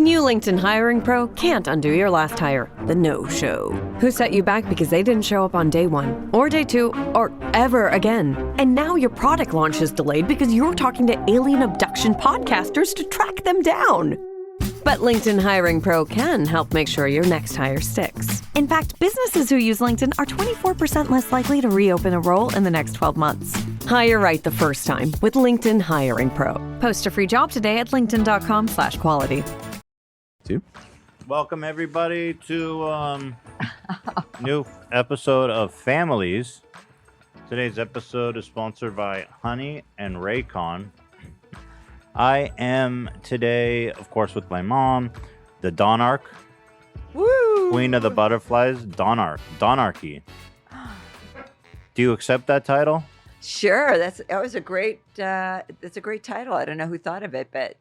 new LinkedIn Hiring Pro can't undo your last hire, the no-show. Who set you back because they didn't show up on day one, or day two, or ever again. And now your product launch is delayed because you're talking to alien abduction podcasters to track them down. But LinkedIn Hiring Pro can help make sure your next hire sticks. In fact, businesses who use LinkedIn are 24% less likely to reopen a role in the next 12 months. Hire right the first time with LinkedIn Hiring Pro. Post a free job today at linkedin.com/quality. Welcome everybody to new episode of Families. Today's episode is sponsored by Honey and Raycon. I am today, of course, with my mom, the Donnarch, Queen of the Butterflies, Donnarchy. Do you accept that title? Sure, that's a great title. I don't know who thought of it, but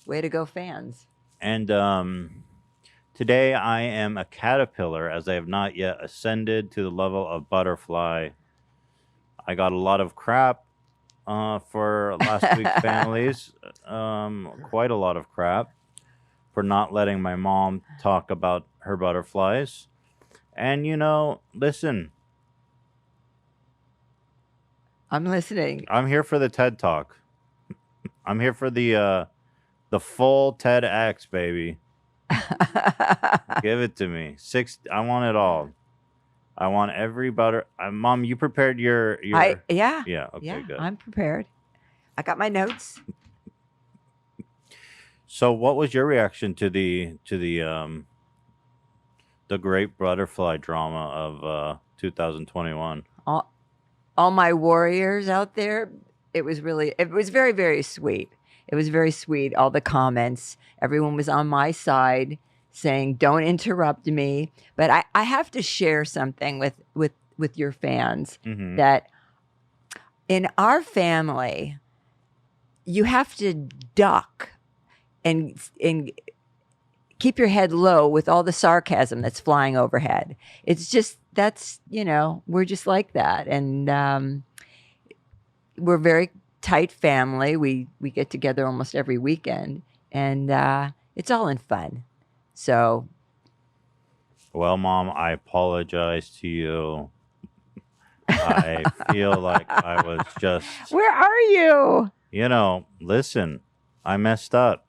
way to go, fans. And today I am a caterpillar, as I have not yet ascended to the level of butterfly. I got a lot of crap for last week's Families, quite a lot of crap for not letting my mom talk about her butterflies. And, listen. I'm listening. I'm here for the TED Talk. I'm here for the full TEDx, baby. Give it to me. I want it all. I want every Mom, you prepared your Yeah. Yeah, okay, yeah, good. I'm prepared. I got my notes. So what was your reaction to the great butterfly drama of 2021? All my warriors out there, it was very, very sweet. It was very sweet. All the comments, everyone was on my side saying, don't interrupt me. But I have to share something with your fans, that in our family, you have to duck and keep your head low with all the sarcasm that's flying overhead. It's just, we're just like that. And we're very tight family. We get together almost every weekend, and it's all in fun. So, well, Mom, I apologize to you. I feel like I was just... Where are you? Listen, I messed up.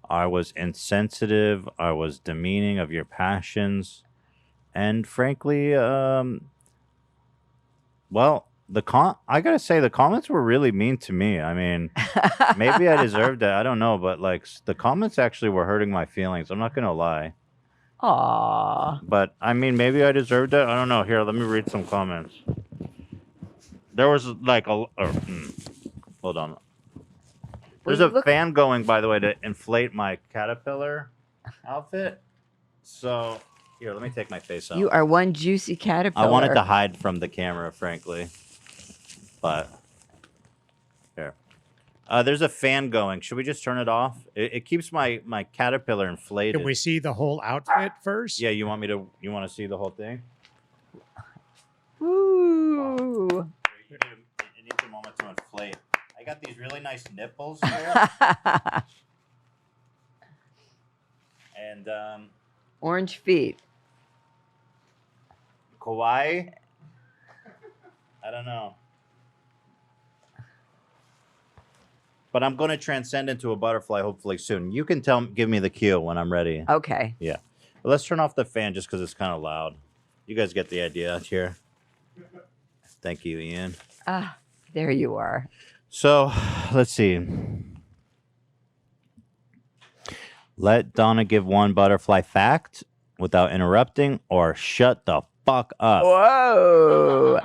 I was insensitive. I was demeaning of your passions. And frankly, I gotta say, the comments were really mean to me. I mean, maybe I deserved it. I don't know, but the comments actually were hurting my feelings. I'm not gonna lie. Aww. But I mean, maybe I deserved it. I don't know. Here, let me read some comments. There was hold on. There's a fan going, by the way, to inflate my caterpillar outfit. So here, let me take my face off. You are one juicy caterpillar. I wanted to hide from the camera, frankly. But here, there's a fan going. Should we just turn it off? It keeps my caterpillar inflated. Can we see the whole outfit first? Yeah, you want to see the whole thing? Ooh. It needs a moment to inflate. I got these really nice nipples here. And orange feet. Kawaii? I don't know. But I'm going to transcend into a butterfly hopefully soon. You can give me the cue when I'm ready. Okay. Yeah. But let's turn off the fan just because it's kind of loud. You guys get the idea here. Thank you, Ian. There you are. So, let's see. Let Donna give one butterfly fact without interrupting, or shut the fuck up. Whoa.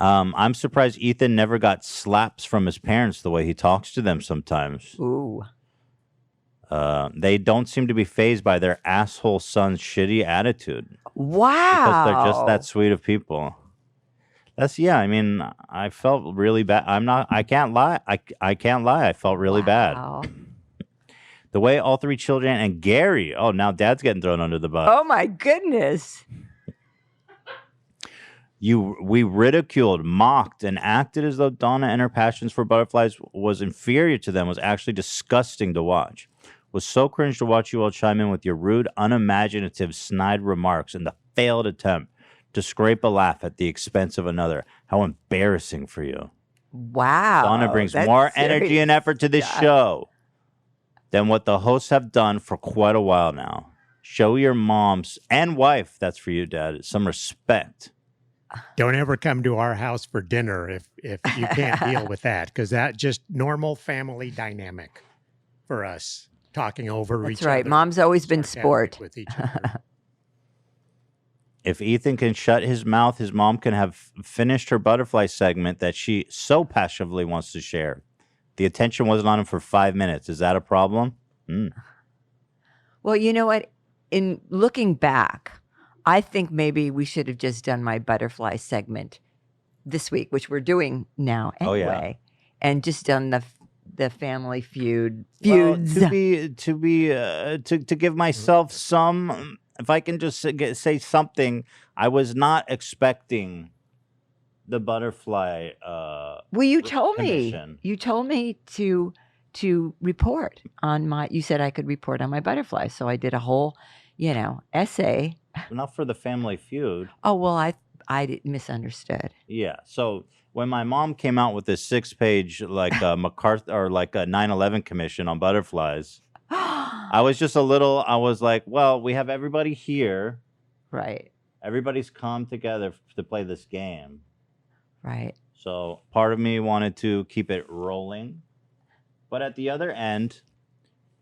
I'm surprised Ethan never got slaps from his parents the way he talks to them sometimes. Ooh. They don't seem to be fazed by their asshole son's shitty attitude. Wow. Because they're just that sweet of people. I mean, I felt really bad. I can't lie. I can't lie. I felt really bad. The way all three children and Gary. Oh, now Dad's getting thrown under the bus. Oh, my goodness. We ridiculed, mocked, and acted as though Donna and her passions for butterflies was inferior to them, was actually disgusting to watch. Was so cringe to watch you all chime in with your rude, unimaginative, snide remarks in the failed attempt to scrape a laugh at the expense of another. How embarrassing for you. Wow. Donna brings that's more energy and serious effort to this stuff. show than what the hosts have done for quite a while now. Show your moms and wife, that's for you, Dad, some respect. Don't ever come to our house for dinner if you can't deal with that, because that just normal family dynamic for us, talking over That's each other. right. Mom's always been sarcastic sport. with each other. If Ethan can shut his mouth, his mom can have finished her butterfly segment that she so passionately wants to share. The attention wasn't on him for 5 minutes. Is that a problem? Well, you know what? In looking back, I think maybe we should have just done my butterfly segment this week, which we're doing now Oh, anyway, yeah. and just done the family feuds. Well, to give myself some, if I can just say something, I was not expecting the butterfly. Well, you told commission. me. You told me to report on my. You said I could report on my butterfly, so I did a whole, essay. Not for the family feud. Oh well, I misunderstood. Yeah. So when my mom came out with this 6-page MacArthur or like a 9/11 commission on butterflies, I was just I was like, well, we have everybody here. Right. Everybody's come together to play this game. Right. So part of me wanted to keep it rolling. But at the other end,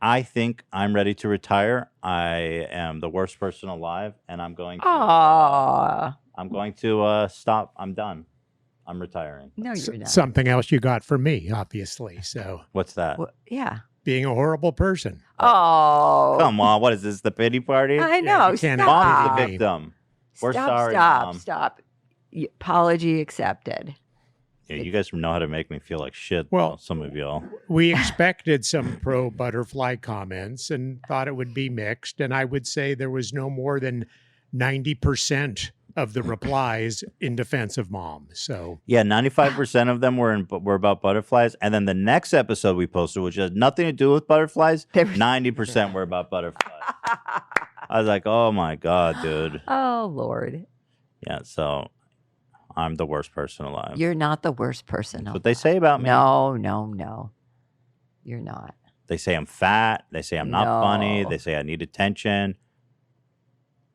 I think I'm ready to retire. I am the worst person alive, and I'm going to stop. I'm done. I'm retiring. No, you're not. Something else you got from me, obviously. So What's that? Well, yeah. being a horrible person. Oh. Come on. What is this? The pity party? I know. you can't Stop. Mom's the Stop. victim. We're Stop, sorry, Stop. Mom. Stop. Apology accepted. Yeah, you guys know how to make me feel like shit. Well, some of y'all. We expected some pro butterfly comments and thought it would be mixed. And I would say there was no more than 90% of the replies in defense of Mom. So Yeah, 95% of them were about butterflies, and then the next episode we posted, which has nothing to do with butterflies, 90% were about butterflies. I was like, oh my god, dude. Oh Lord. Yeah, so I'm the worst person alive. You're not the worst person. That's what they say about me. No. You're not. They say I'm fat. They say I'm not funny. They say I need attention.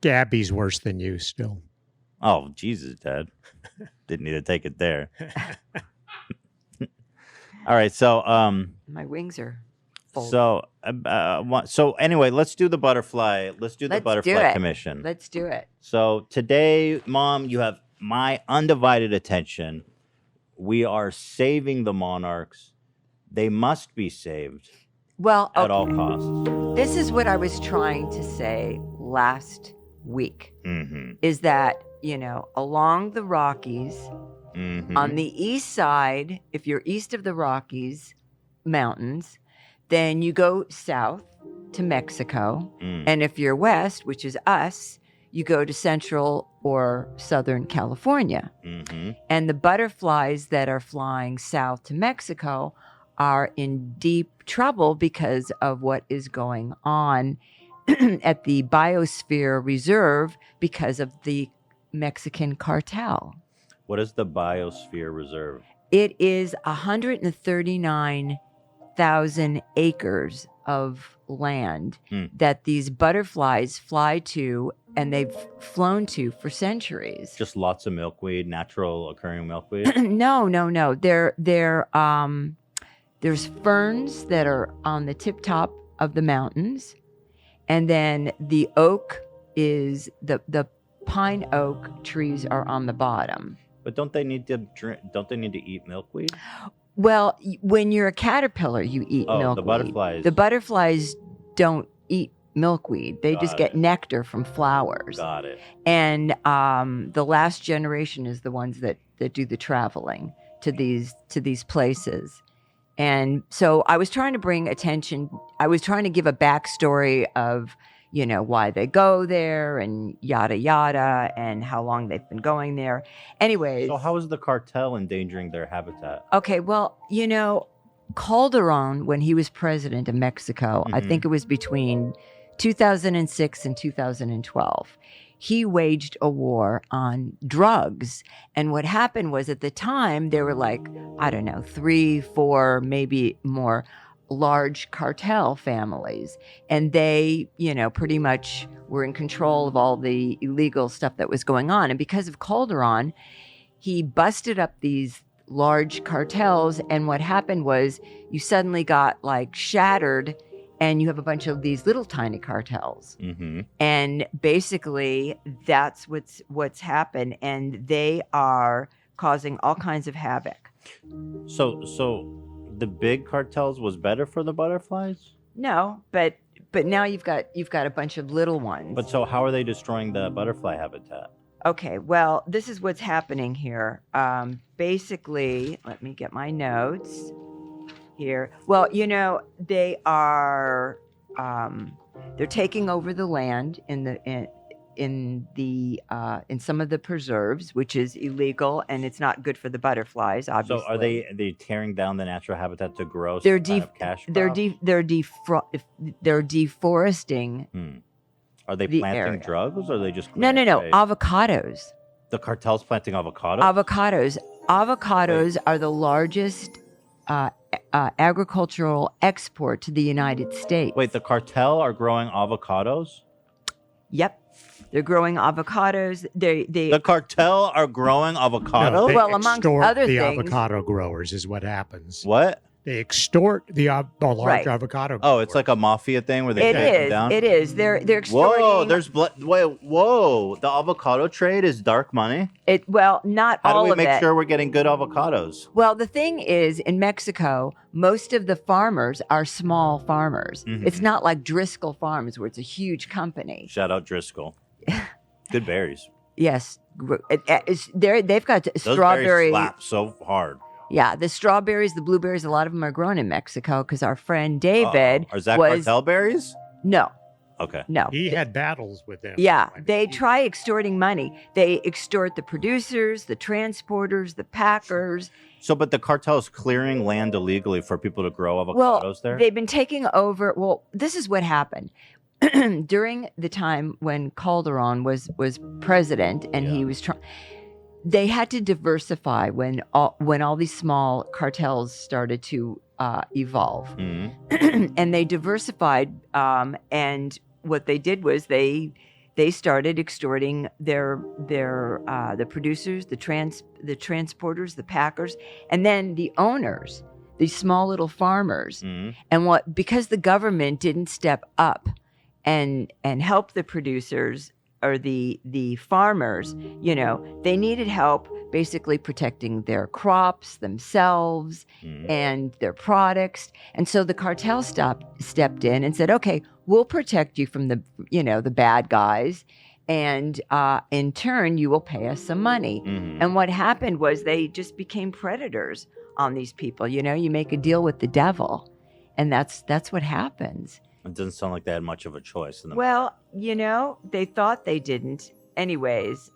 Gabby's worse than you still. Oh, Jesus, Dad. Didn't need to take it there. All right, so My wings are full. so anyway, let's do the butterfly. Let's do the butterfly commission. Let's do it. So today, Mom, you have my undivided attention. We are saving the monarchs. They must be saved Well, at all costs. this is what I was trying to say last week. Mm-hmm. Is that, along the Rockies, Mm-hmm. on the east side, if you're east of the Rockies Mountains, then you go south to Mexico. Mm. And if you're west, which is us, you go to Central or Southern California. Mm-hmm. And the butterflies that are flying south to Mexico are in deep trouble because of what is going on at the Biosphere Reserve because of the Mexican cartel. What is the Biosphere Reserve? It is 139,000 acres of land that these butterflies fly to, and they've flown to for centuries. Just lots of milkweed, natural occurring milkweed. No. There's ferns that are on the tip top of the mountains, and then the oak is the pine oak trees are on the bottom. But don't they need to drink? Don't they need to eat milkweed? Well, when you're a caterpillar, you eat milkweed. The butterflies. The butterflies don't eat milkweed. They just get nectar from flowers. Got it. And the last generation is the ones that do the traveling to these places. And so I was trying to bring attention. I was trying to give a backstory of, why they go there and yada yada and how long they've been going there. Anyways. So how is the cartel endangering their habitat? Okay, well, Calderon, when he was president of Mexico, I think it was between 2006 and 2012, he waged a war on drugs. And what happened was, at the time, there were like, I don't know, 3, 4, maybe more large cartel families. And they, pretty much were in control of all the illegal stuff that was going on. And because of Calderon, he busted up these large cartels. And what happened was, you suddenly got like shattered, and you have a bunch of these little tiny cartels. And basically that's what's happened. And they are causing all kinds of havoc. So the big cartels was better for the butterflies? No, but now you've got a bunch of little ones. But so how are they destroying the butterfly habitat? Okay, well, this is what's happening here. Basically, let me get my notes here. Well, they are they're taking over the land in some of the preserves, which is illegal, and it's not good for the butterflies, obviously. So are they tearing down the natural habitat to grow They're some kind of cash crop? they're deforesting. Are they the planting area. drugs, or are they just No, clearing space? avocados. The cartel's planting avocados? Avocados are the largest agricultural export to the United States. Wait, the cartel are growing avocados? Yep. They're growing avocados. The cartel are growing avocados? No, they Well, amongst extort other the things- avocado growers is what happens. What? They extort the large Right. avocado Oh, it's like a mafia thing where they take them down? It is. They're extorting. Whoa, there's whoa, the avocado trade is dark money? Not How all do we of make it. sure we're getting good avocados? Well, the thing is, in Mexico, most of the farmers are small farmers. Mhm. It's not like Driscoll Farms, where it's a huge company. Shout out Driscoll. Good berries. Yes, they've got Those strawberry. berries slap so hard. Yeah, the strawberries, the blueberries, a lot of them are grown in Mexico because our friend David Is that was cartel berries? no. Okay. He had battles with them. Yeah, I mean, they try extorting money. They extort the producers, the transporters, the packers. So, but the cartel is clearing land illegally for people to grow avocados Well, there? they've been taking over. Well, this is what happened. During the time when Calderon was president and he was trying, they had to diversify when all these small cartels started to evolve. Mhm. And they diversified, and what they did was they started extorting the producers, the transporters, the packers, and then the owners, these small little farmers. Mhm. And because the government didn't step up and help the producers or the farmers, they needed help basically protecting their crops, themselves, Mhm. and their products. And so the cartel stepped in and said, okay, we'll protect you from the bad guys. And in turn, you will pay us some money. Mhm. And what happened was they just became predators on these people. You make a deal with the devil, and that's what happens. It doesn't sound like they had much of a choice. Well, they thought they didn't. Anyways,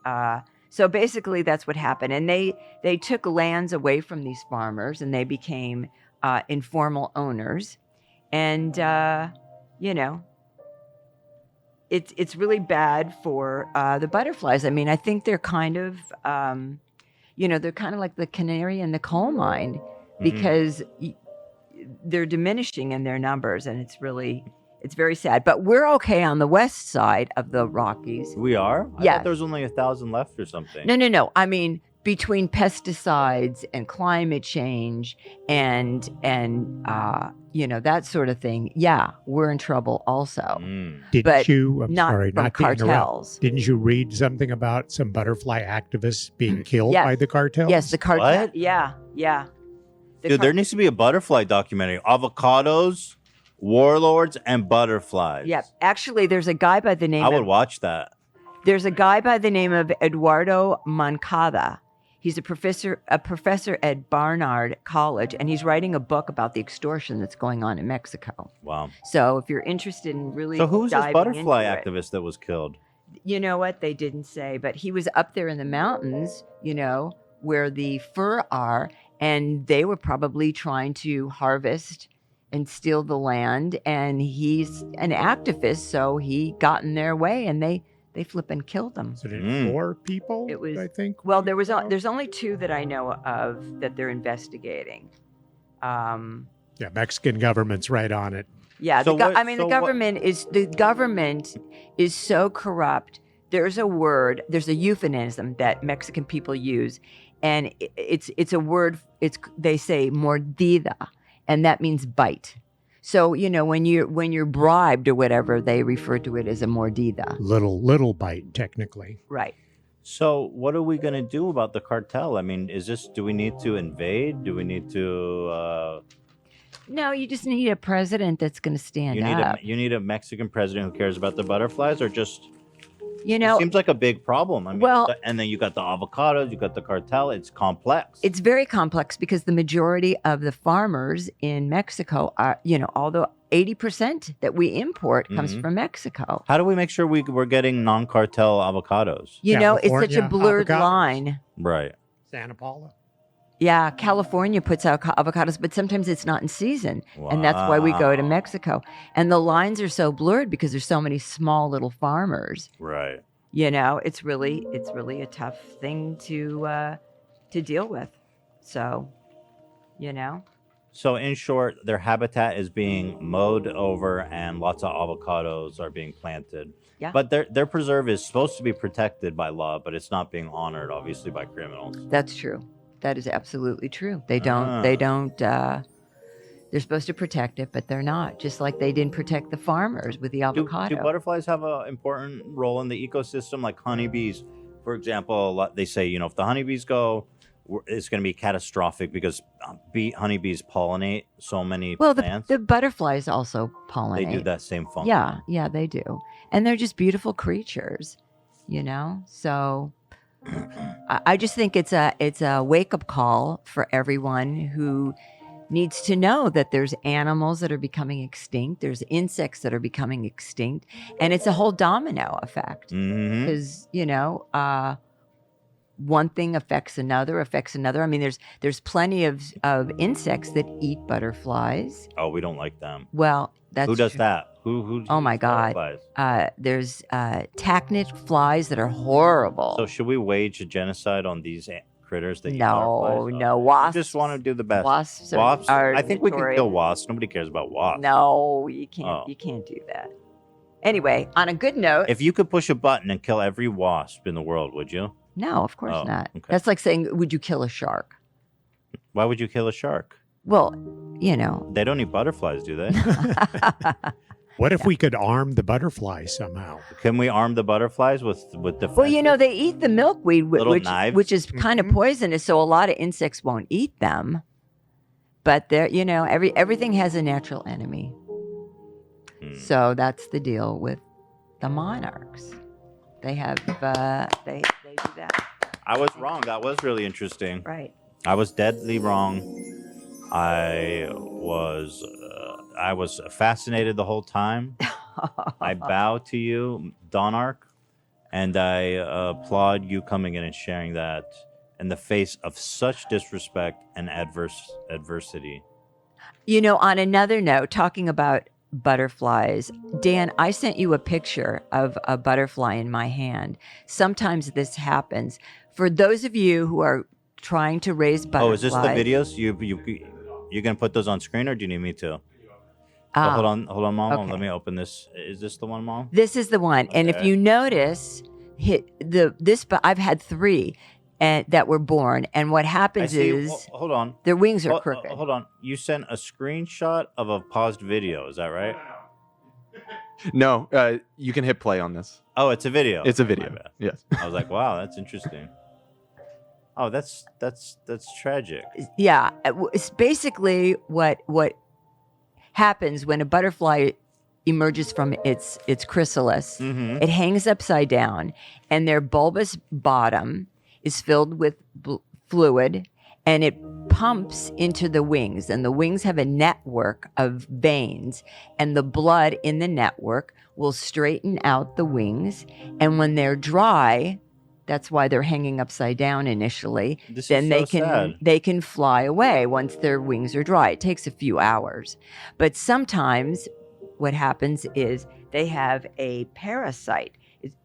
so basically that's what happened. And they took lands away from these farmers, and they became informal owners. And, it's really bad for the butterflies. I mean, I think they're kind of, they're kind of like the canary in the coal mine, because they're diminishing in their numbers, and it's very sad. But we're okay on the west side of the Rockies. We are? I Yes. thought there was only 1,000 left or something. No. I mean, between pesticides and climate change and that sort of thing, yeah, we're in trouble also. Mm. But I'm not sorry, from not to interrupt. cartels. Didn't you read something about some butterfly activists being killed Yes. by the cartels? Yes, the cartel. What? Yeah. The Dude, there needs to be a butterfly documentary. Avocados, warlords, and butterflies. Yeah, actually, there's a guy by the name I would of watch that. There's a guy by the name of Eduardo Moncada. He's a professor at Barnard College, and he's writing a book about the extortion that's going on in Mexico. Wow. So if you're interested in really So who's this diving butterfly into it- activist that was killed? You know what? They didn't say, but he was up there in the mountains, where the fur are, and they were probably trying to harvest and steal the land. And he's an activist, so he got in their way, and they flip and killed him. So did 4 people? It was- I think. Well, there's only 2 that I know of that they're investigating. Yeah, Mexican government's right on it. Yeah, So what- the so what- government is so corrupt. There's a euphemism that Mexican people use, and it's a word. They say mordida, and that means bite. So when you're bribed or whatever, they refer to it as a mordida. Little bite, technically. Right. So what are we going to do about the cartel? I mean, do we need to invade? Do we need to? No, you just need a president that's going to stand up. You need a Mexican president who cares about the butterflies, or just You it know, seems like a big problem. I mean, Well- and then you got the avocados, you got the cartel. It's complex. it's very complex because the majority of the farmers in Mexico are, although 80% that we import comes Mhm. from Mexico. How do we make sure we're getting non-cartel avocados? It's such a California blurred avocados. line. Right. Santa Paula. Yeah, California puts out avocados, but sometimes it's not in season. And that's why we go to Wow. Mexico. And the lines are so blurred because there's so many small little farmers. Right. It's really a tough thing to deal with. So, So in short, their habitat is being mowed over, and lots of avocados are being planted. Yeah. But their preserve is supposed to be protected by law, but it's not being honored, obviously, by criminals. That's true. That is absolutely true. They Ah. don't, they're supposed to protect it, but they're not. Just like they didn't protect the farmers with the Do avocado. butterflies have an important role in the ecosystem, like honeybees? For example, they say, if the honeybees go, it's going to be catastrophic because honeybees pollinate so many Well, plants. the butterflies also pollinate. They do that same function. Yeah, they do. And they're just beautiful creatures, So I just think it's a wake-up call for everyone who needs to know that there's animals that are becoming extinct, there's insects that are becoming extinct, and it's a whole domino effect. Hmm. Because, one thing affects another. I mean, there's plenty of insects that eat butterflies. Oh, we don't like them. Well, that's Who does true. that? Who? Oh my eats God. butterflies? There's tachnid flies that are horrible. So should we wage a genocide on these critters that eat No, butterflies? no, We wasps. just want to do the best. Wasps are- Wasps? are I think we can notorious. kill wasps. Nobody cares about wasps. No, you can't. Oh. You can't do that. Anyway, on a good note, If you could push a button and kill every wasp in the world, would you? no, of course Oh, not. okay. That's like saying, would you kill a shark? Why would you kill a shark? Well, They don't eat butterflies, do they? What if we could arm the butterfly somehow? Can we arm the butterflies with defense? well, they eat the milkweed, Little knives? which is kind of Mhm. poisonous. So a lot of insects won't eat them. But they're, everything has a natural enemy. Hmm. So that's the deal with the monarchs. They have they do that. I was wrong. That was really interesting. Right. I was deadly wrong. I was fascinated the whole time. I bow to you, Donnarch, and I applaud you coming in and sharing that in the face of such disrespect and adversity. On another note, talking about butterflies, Dan, I sent you a picture of a butterfly in my hand. Sometimes this happens. For those of you who are trying to raise butterflies. Oh, is this the videos? You're gonna put those on screen, or do you need me to? So hold on, Mom. okay. Let me open this. Is this the one, Mom? This is the one. And if Okay. you notice, I've had 3 that were born. And what I happens see. is Hold on. their wings are Hold- crooked. Hold on. You sent a screenshot of a paused video. Is that right? No, you can hit play on this. Oh, it's a video. It's a My video. bad. Yes. I was like, wow, that's interesting. Oh, that's tragic. Yeah, it's basically what happens when a butterfly emerges from its chrysalis. Mm-hmm. It hangs upside down, and their bulbous bottom is filled with fluid, and it pumps into the wings, and the wings have a network of veins, and the blood in the network will straighten out the wings. And when they're dry, that's why they're hanging upside down initially. This Then is they so can sad. they can fly away once their wings are dry. It takes a few hours, but sometimes what happens is they have a parasite.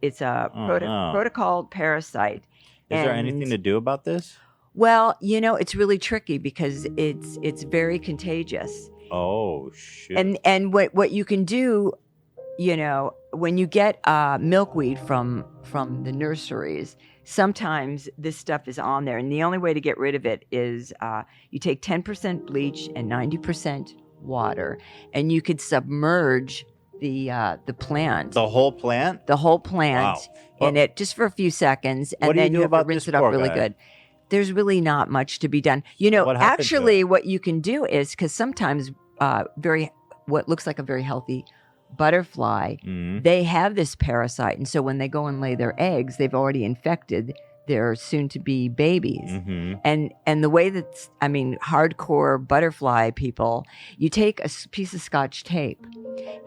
It's a Oh, no. protocol parasite. Is there And- anything to do about this? Well, it's really tricky because it's very contagious. Oh shoot! And what you can do, when you get milkweed from the nurseries, sometimes this stuff is on there, and the only way to get rid of it is you take 10% bleach and 90% water, and you could submerge the plant, the whole plant. in Wow. it just for a few seconds, What and do you then do you have to about rinse this it off poor really guy? good. There's really not much to be done. What happened to Actually, it? what you can do is, because sometimes what looks like a very healthy butterfly, Mhm. they have this parasite, and so when they go and lay their eggs, they've already infected their soon-to-be babies. Mhm. And the way that hardcore butterfly people, you take a piece of Scotch tape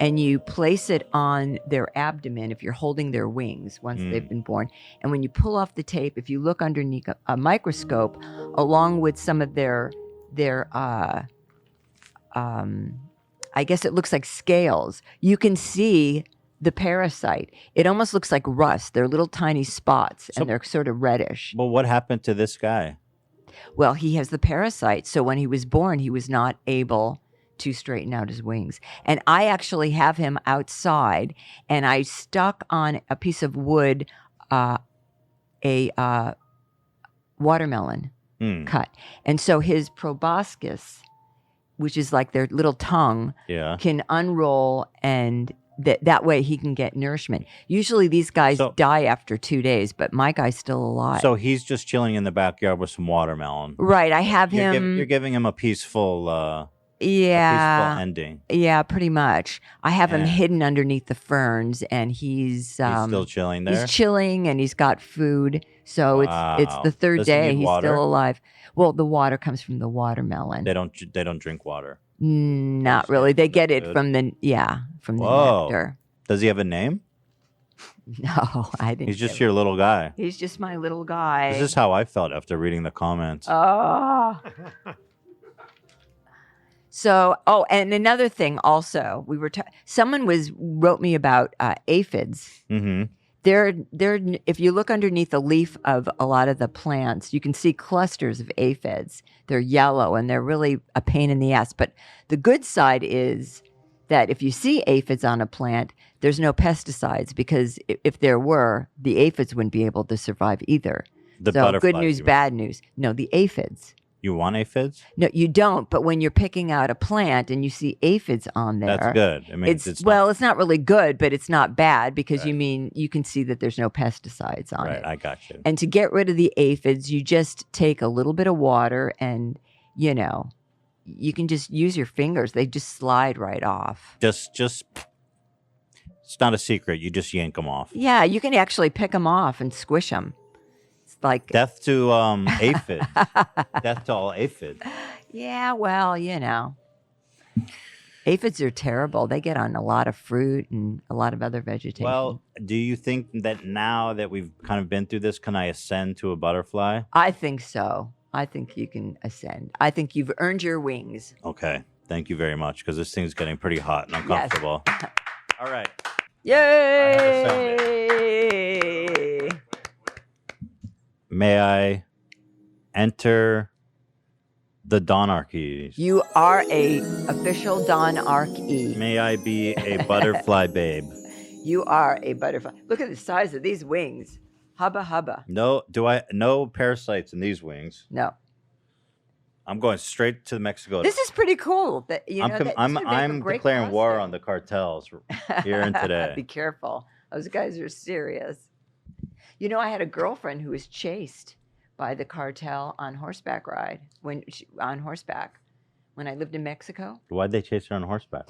and you place it on their abdomen if you're holding their wings once they've been born. And when you pull off the tape, if you look underneath a microscope, along with some of their I guess it looks like scales, you can see the parasite. It almost looks like rust. They're little tiny spots, So- and they're sort of reddish. Well, what happened to this guy? Well, he has the parasite. So when he was born, he was not able to straighten out his wings. And I actually have him outside, and I stuck on a piece of wood a watermelon Hmm. cut. And so his proboscis, which is like their little tongue, Yeah. can unroll, and that way he can get nourishment. Usually these guys So- die after 2 days, but my guy's still alive. So he's just chilling in the backyard with some watermelon. right, I have him. You're giving him a peaceful yeah, ending. yeah, pretty much. I have him Yeah. hidden underneath the ferns, and he's He's still chilling there. he's chilling, and he's got food. So it's Wow. the third Does he day. need He's water? still alive. Well, the water comes from the watermelon. They don't drink water. Not really. They get it Good. from the Whoa. nectar. Does he have a name? No, I didn't. He's just give- your little guy. He's just my little guy. This is how I felt after reading the comments. Oh. So, and another thing also, someone wrote me about aphids. Mm-hmm. They're if you look underneath the leaf of a lot of the plants, you can see clusters of aphids. They're yellow, and they're really a pain in the ass. But the good side is that if you see aphids on a plant, there's no pesticides, because if there were, the aphids wouldn't be able to survive either. The So butterflies, good news, you mean. bad news. No, the aphids. You want aphids? No, you don't. But when you're picking out a plant and you see aphids on there, That's good. I mean, it's not really good, but it's not bad, because you can see that there's no pesticides on right. it. I got you. And to get rid of the aphids, you just take a little bit of water, and you can just use your fingers. They just slide right off. Just it's not a secret. You just yank them off. Yeah, you can actually pick them off and squish them. It's like Death to aphids. Death to all aphids. yeah, well, aphids are terrible. They get on a lot of fruit and a lot of other vegetation. Well, do you think that now that we've kind of been through this, can I ascend to a butterfly? I think so. I think you can ascend. I think you've earned your wings. Okay. Thank you very much, because this thing's getting pretty hot and uncomfortable. All right. Yay! May I enter the Donnarchies? You are a official Donnarch E. May I be a butterfly babe? You are a butterfly. Look at the size of these wings. Hubba hubba. No parasites in these wings. No. I'm going straight to Mexico. This is pretty cool. That I'm declaring war on the cartels here and today. Be careful. Those guys are serious. I had a girlfriend who was chased by the cartel on horseback ride when I lived in Mexico. Why'd they chase her on horseback?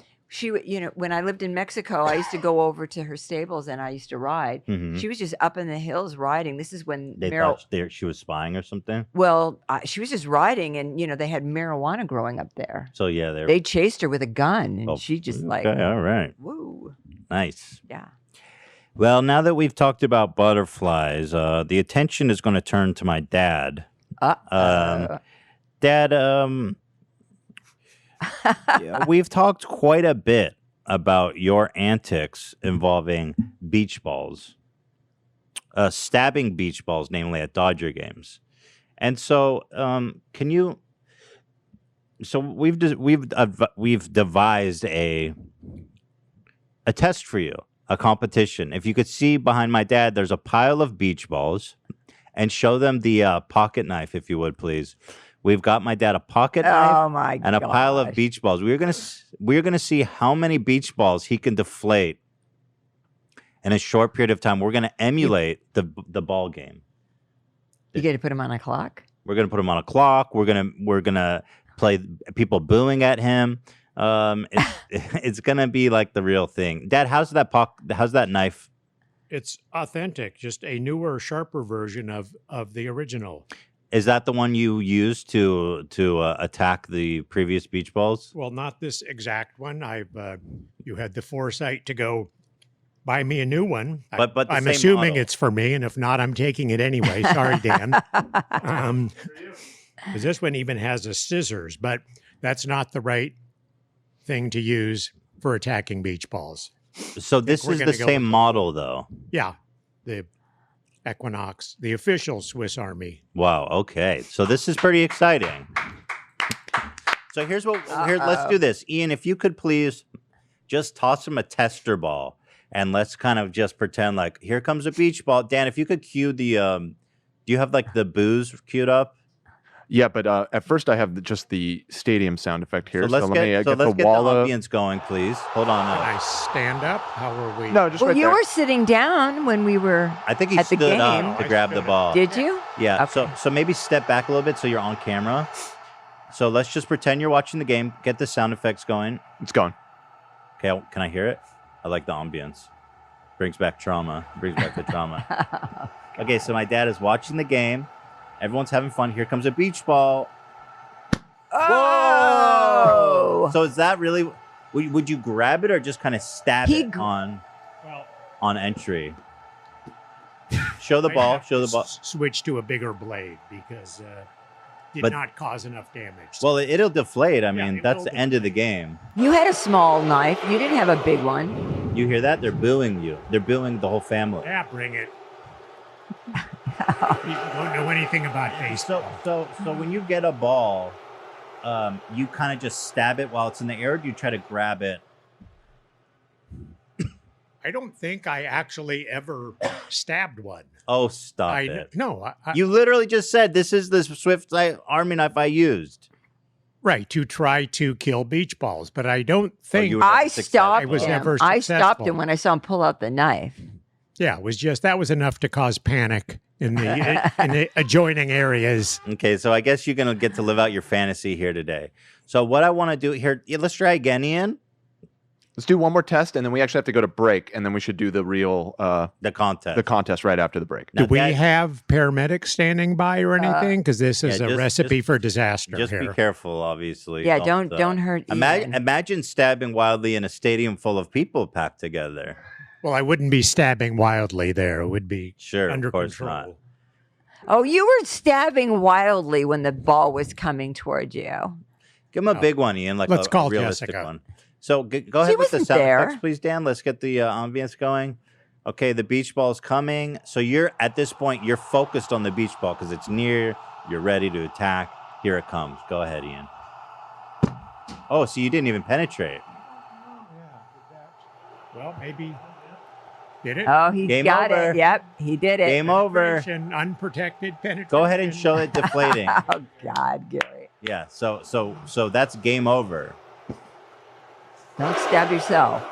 When I lived in Mexico, I used to go over to her stables and I used to ride. Mhm. She was just up in the hills riding. This is when They thought she was spying or something. well, she was just riding, and they had marijuana growing up there. So yeah, They chased her with a gun, and she just okay, all right, woo, nice. yeah. Well, now that we've talked about butterflies, the attention is going to turn to my dad. Dad, yeah, we've talked quite a bit about your antics involving beach balls, stabbing beach balls, namely at Dodger games. And so, can you? So we've devised a test for you, a competition. If you could see behind my dad, there's a pile of beach balls, and show them the pocket knife, if you would, please. We've got my dad a pocket knife and a pile of beach balls. We're gonna see how many beach balls he can deflate in a short period of time. We're gonna emulate the ball game. You got to put him on a clock. We're gonna put him on a clock. We're gonna play people booing at him. It's gonna be like the real thing. Dad, how's that knife? It's authentic, just a newer, sharper version of the original. Is that the one you used to attack the previous beach balls? Well, not this exact one. You had the foresight to go buy me a new one. But the I'm same assuming model. it's for me, and if not, I'm taking it anyway. Sorry, Dan. 'Cause this one even has a scissors, but that's not the right thing to use for attacking beach balls. So this we're is the gonna go same with- model, though. Yeah, the Equinox, the official Swiss Army. Wow. Okay. So this is pretty exciting. So let's do this. Ian, if you could please just toss him a tester ball and let's kind of just pretend like here comes a beach ball. Dan, if you could cue the do you have like the booze queued up? Yeah, but at first I have just the stadium sound effect here. So let's let me get get the the wall up. ambience going, please. Hold on. Can No. I stand up? How are we? No, just Well, right you there. were sitting down when we were. I think he At the stood game. up to I grab the stood up. ball. Did you? Yeah. Okay. So maybe step back a little bit so you're on camera. So let's just pretend you're watching the game. Get the sound effects going. It's gone. Okay, can I hear it? I like the ambience. Brings back trauma. Brings back the trauma. Okay, so my dad is watching the game. Everyone's having fun. Here comes a beach ball. Oh! So is that really? Would you grab it or just kind of stab He it gr- on Well, entry? Show the I ball. have Show to the ball. Switch to a bigger blade because did But- not cause enough damage. Well, it'll deflate. I mean, it that's will the end of the game. You had a small knife. You didn't have a big one. You hear that? They're booing you. They're booing the whole family. Yeah, bring it. You don't know anything about baseball. So when you get a ball, you kind of just stab it while it's in the air. Or do you try to grab it? I don't think I actually ever stabbed one. Oh, stop it! No, You literally just said this is the Swift Army knife I used. right, to try to kill beach balls, but I don't think you were- I successful. stopped I was him. never I stopped successful. him when I saw him pull out the knife. yeah, it was just that was enough to cause panic in the adjoining areas. Okay, so I guess you're gonna get to live out your fantasy here today. So what I want to do here, let's try again, Ian. Let's do one more test, and then we actually have to go to break, and then we should do the real The contest. right after the break. Now, Do we Dad, have paramedics standing by or anything? Because this is yeah, a just- recipe for disaster just here. be careful, obviously. Yeah, don't hurt Ian. Imagine stabbing wildly in a stadium full of people packed together. Well, I wouldn't be stabbing wildly there. It would be Sure, under of course control. not. Oh, you were stabbing wildly when the ball was coming toward you. Give him a big one, Ian, like Let's a call realistic Jessica. one. So go ahead with the wasn't sound there. effects, please, Dan. Let's get the ambience going. Okay, the beach ball's coming. So you're at this point, you're focused on the beach ball because it's near. You're ready to attack. Here it comes. Go ahead, Ian. Oh, so you didn't even penetrate. Well, maybe did it? Oh, he Game got over. it. Yep, he did it. Game over. Penetration, unprotected penetration. Go ahead and show it deflating. Oh God, Gary. Yeah. So that's game over. Don't stab yourself.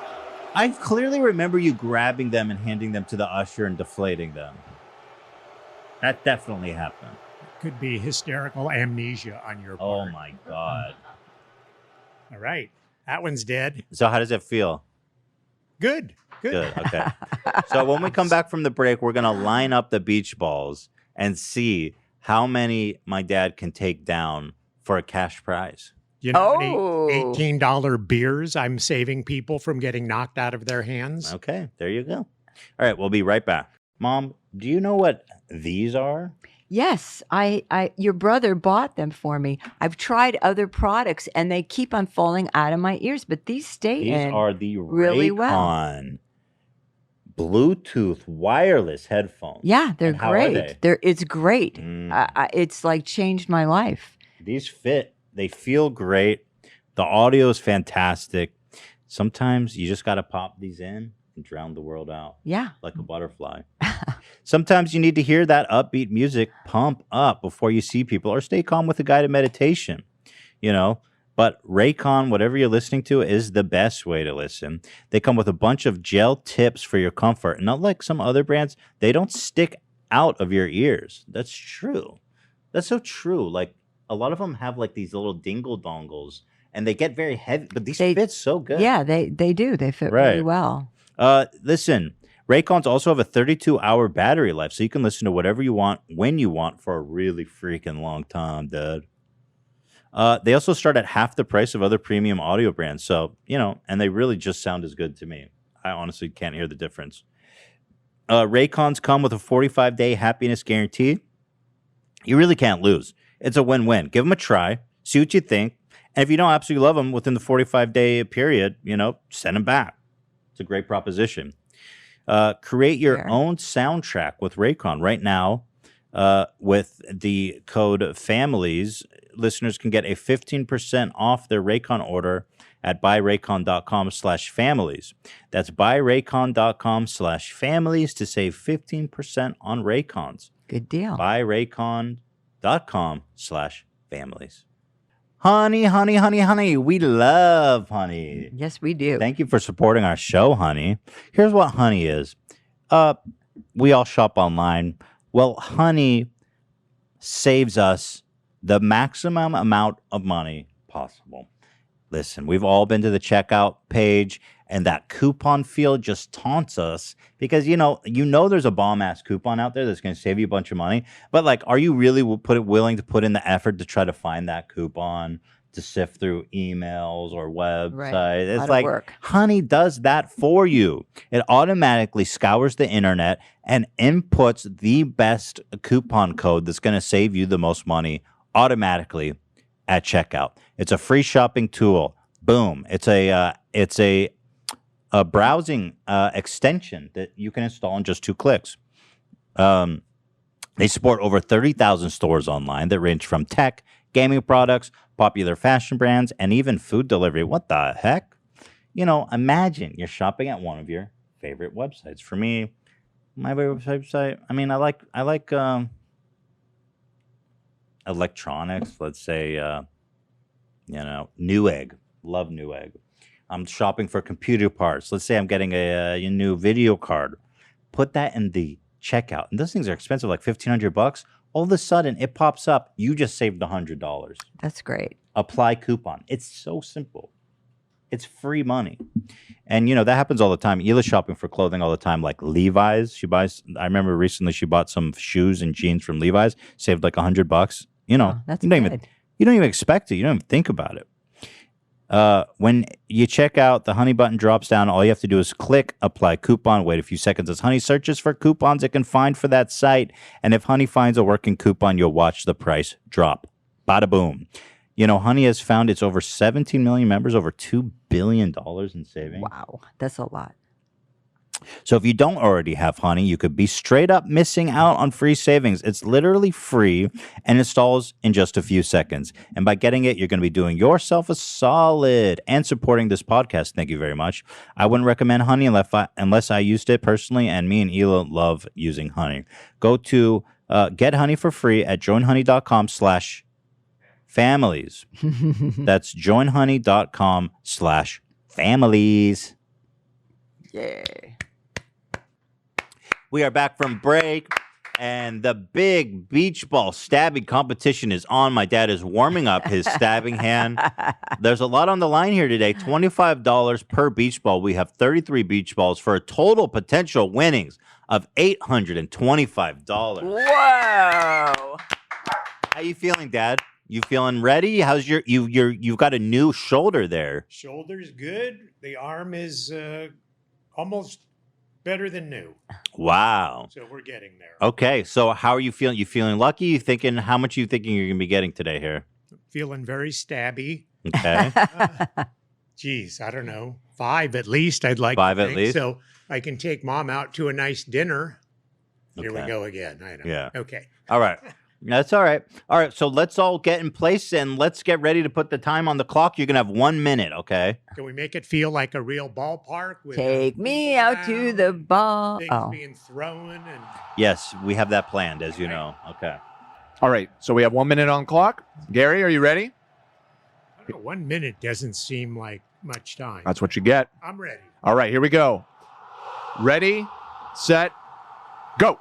I clearly remember you grabbing them and handing them to the usher and deflating them. That definitely happened. Could be hysterical amnesia on your Oh part. my God. All right. That one's dead. So how does it feel? Good. Good. Okay. So when we come back from the break, we're going to line up the beach balls and see how many my dad can take down for a cash prize. You know how many Oh. $18 beers I'm saving people from getting knocked out of their hands? Okay. There you go. All right. We'll be right back. Mom, do you know what these are? Yes, your brother bought them for me. I've tried other products and they keep on falling out of my ears, but these stay These in are the really well. Raycon Bluetooth wireless headphones. Yeah, they're And how are great. they? It's great. It's like changed my life. These fit. They feel great. The audio is fantastic. Sometimes you just got to pop these in and drown the world out. Yeah. Like a butterfly. Sometimes you need to hear that upbeat music pump up before you see people or stay calm with a guided meditation, But Raycon, whatever you're listening to, is the best way to listen. They come with a bunch of gel tips for your comfort. Not like some other brands, they don't stick out of your ears. That's true. That's so true. Like a lot of them have like these little dingle dongles and they get very heavy, but these fit so good. Yeah, they do. They fit really well. Listen, Raycons also have a 32-hour battery life, so you can listen to whatever you want, when you want, for a really freaking long time, dude. They also start at half the price of other premium audio brands, so, and they really just sound as good to me. I honestly can't hear the difference. Raycons come with a 45-day happiness guarantee. You really can't lose. It's a win-win. Give them a try, see what you think, and if you don't absolutely love them within the 45-day period, send them back. It's a great proposition. Create your own soundtrack with Raycon. Right now, with the code FAMILIES, listeners can get a 15% off their Raycon order at buyraycon.com/families. That's buyraycon.com/families to save 15% on Raycons. Good deal. Buyraycon.com/families. Honey, honey, honey, honey. We love honey. Yes, we do. Thank you for supporting our show, honey. Here's what honey is. We all shop online. Well, honey saves us the maximum amount of money possible. Listen, we've all been to the checkout page, and that coupon field just taunts us because, there's a bomb-ass coupon out there that's going to save you a bunch of money. But, are you really willing to put in the effort to try to find that coupon, to sift through emails or websites? Right. It's like, honey does that for you. It automatically scours the internet and inputs the best coupon code that's going to save you the most money automatically at checkout. It's a free shopping tool. Boom. It's a browsing extension that you can install in just 2 clicks. They support over 30,000 stores online that range from tech, gaming products, popular fashion brands, and even food delivery. What the heck? Imagine you're shopping at one of your favorite websites. For me, my favorite website, I like electronics, let's say, Newegg. Love Newegg. I'm shopping for computer parts. Let's say I'm getting a new video card. Put that in the checkout. And those things are expensive, like $1,500. All of a sudden, it pops up. You just saved $100. That's great. Apply coupon. It's so simple. It's free money. And, that happens all the time. Hila's shopping for clothing all the time, like Levi's. I remember recently she bought some shoes and jeans from Levi's, saved like $100. That's you don't even expect it. You don't even think about it. When you check out, the Honey button drops down. All you have to do is click Apply Coupon. Wait a few seconds as Honey searches for coupons it can find for that site. And if Honey finds a working coupon, you'll watch the price drop. Bada boom. Honey has found its over 17 million members, over $2 billion in savings. Wow, that's a lot. So if you don't already have Honey, you could be straight up missing out on free savings. It's literally free and installs in just a few seconds. And by getting it, you're going to be doing yourself a solid and supporting this podcast. Thank you very much. I wouldn't recommend Honey unless I used it personally, and me and Hila love using Honey. Go to get Honey for free at joinhoney.com/families. That's joinhoney.com/families. Yay. We are back from break. And the big beach ball stabbing competition is on. My dad is warming up his stabbing hand. There's a lot on the line here today. $25 per beach ball. We have 33 beach balls for a total potential winnings of $825. Whoa. How you feeling, Dad? You feeling ready? How's you've got a new shoulder there. Shoulder's good. The arm is almost better than new. Wow. So we're getting there. Okay, so how are you feeling? You feeling lucky? You thinking how much are you thinking you're gonna be getting today here? Feeling very stabby. Okay. Geez, I don't know. 5 at least, I'd like 5 to at think. least? So I can take Mom out to a nice dinner. Here we Okay. go again. I know. Yeah. Okay. All right. That's all right. All right. So let's all get in place and let's get ready to put the time on the clock. You're going to have 1 minute. Okay. Can we make it feel like a real ballpark? With Take me people out to around the and ball. Things Oh. being thrown and Yes, we have that planned, as you know. Okay. All right. So we have 1 minute on clock. Gary, are you ready? I don't know, 1 minute doesn't seem like much time. That's what you get. I'm ready. All right, here we go. Ready, set, go.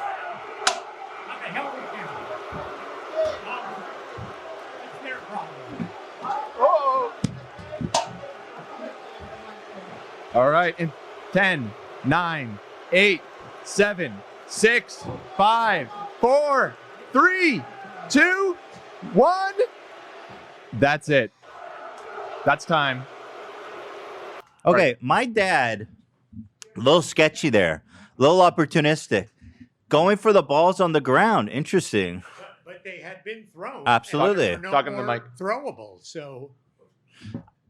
What the hell are we doing? It's their problem. All right, in 10, 9, 8, 7, 6, 5, 4, 3, 2, 1. That's it. That's time. Okay. My dad, a little sketchy there, a little opportunistic, going for the balls on the ground. Interesting. But they had been thrown. Absolutely. And there were Talking to the more mic. Throwable. So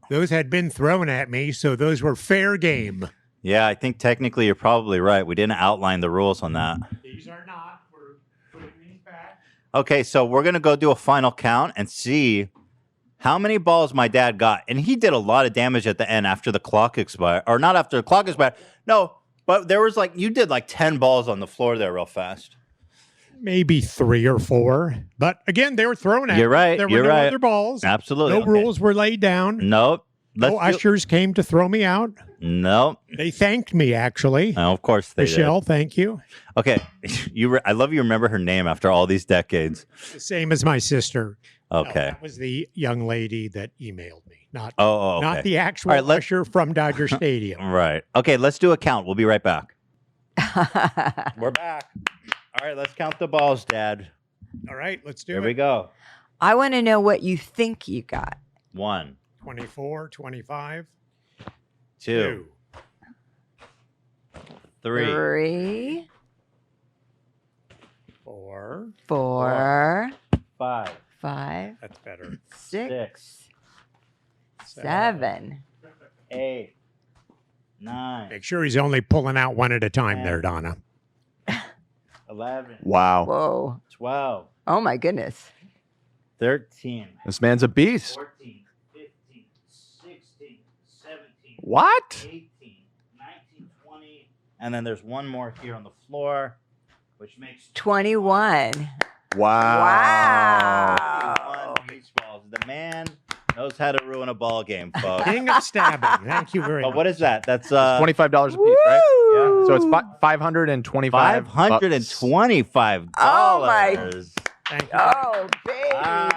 those had been thrown at me. So those were fair game. Yeah, I think technically you're probably right. We didn't outline the rules on that. These are not. We're putting these back. Okay, so we're going to go do a final count and see how many balls my dad got. And he did a lot of damage at the end after the clock expired. Or not after the clock expired. No, but there was you did 10 balls on the floor there real fast. Maybe 3 or 4. But again, they were thrown at You're me. right, There were you're no right. other balls. Absolutely. No Okay. rules were laid down. Nope. No ushers came to throw me out. Nope. They thanked me, actually. Oh, of course they Michelle, thank you. did. Okay. I love you remember her name after all these decades. The same as my sister. No, Okay. that was the young lady that emailed me, not Oh, okay. not the actual All right, let's- usher from Dodger Stadium. Right. Okay, let's do a count. We'll be right back. We're back. All right, let's count the balls, Dad. All right, let's do Here it. we go. I want to know what you think you got. 1, 24, 25, 2, 3, 3, 4. 4, 5, 5, That's better. 6, 6, 7. 8, 9, Make sure he's only pulling out one at a time there, Donna. 11, Wow. Whoa. 12, Oh my goodness. 13, This man's a beast. 14, 15, 16, 17, What? 18, 19, 20. And then there's one more here on the floor, which makes 21. Wow. Wow. 21 beach balls. The man knows how to ruin a ball game, folks. King of stabbing. Thank you very But much. what is that? That's $25 a piece, right? Woo! So it's $525. $525. Oh, my- Thank you. Oh, baby, Wow.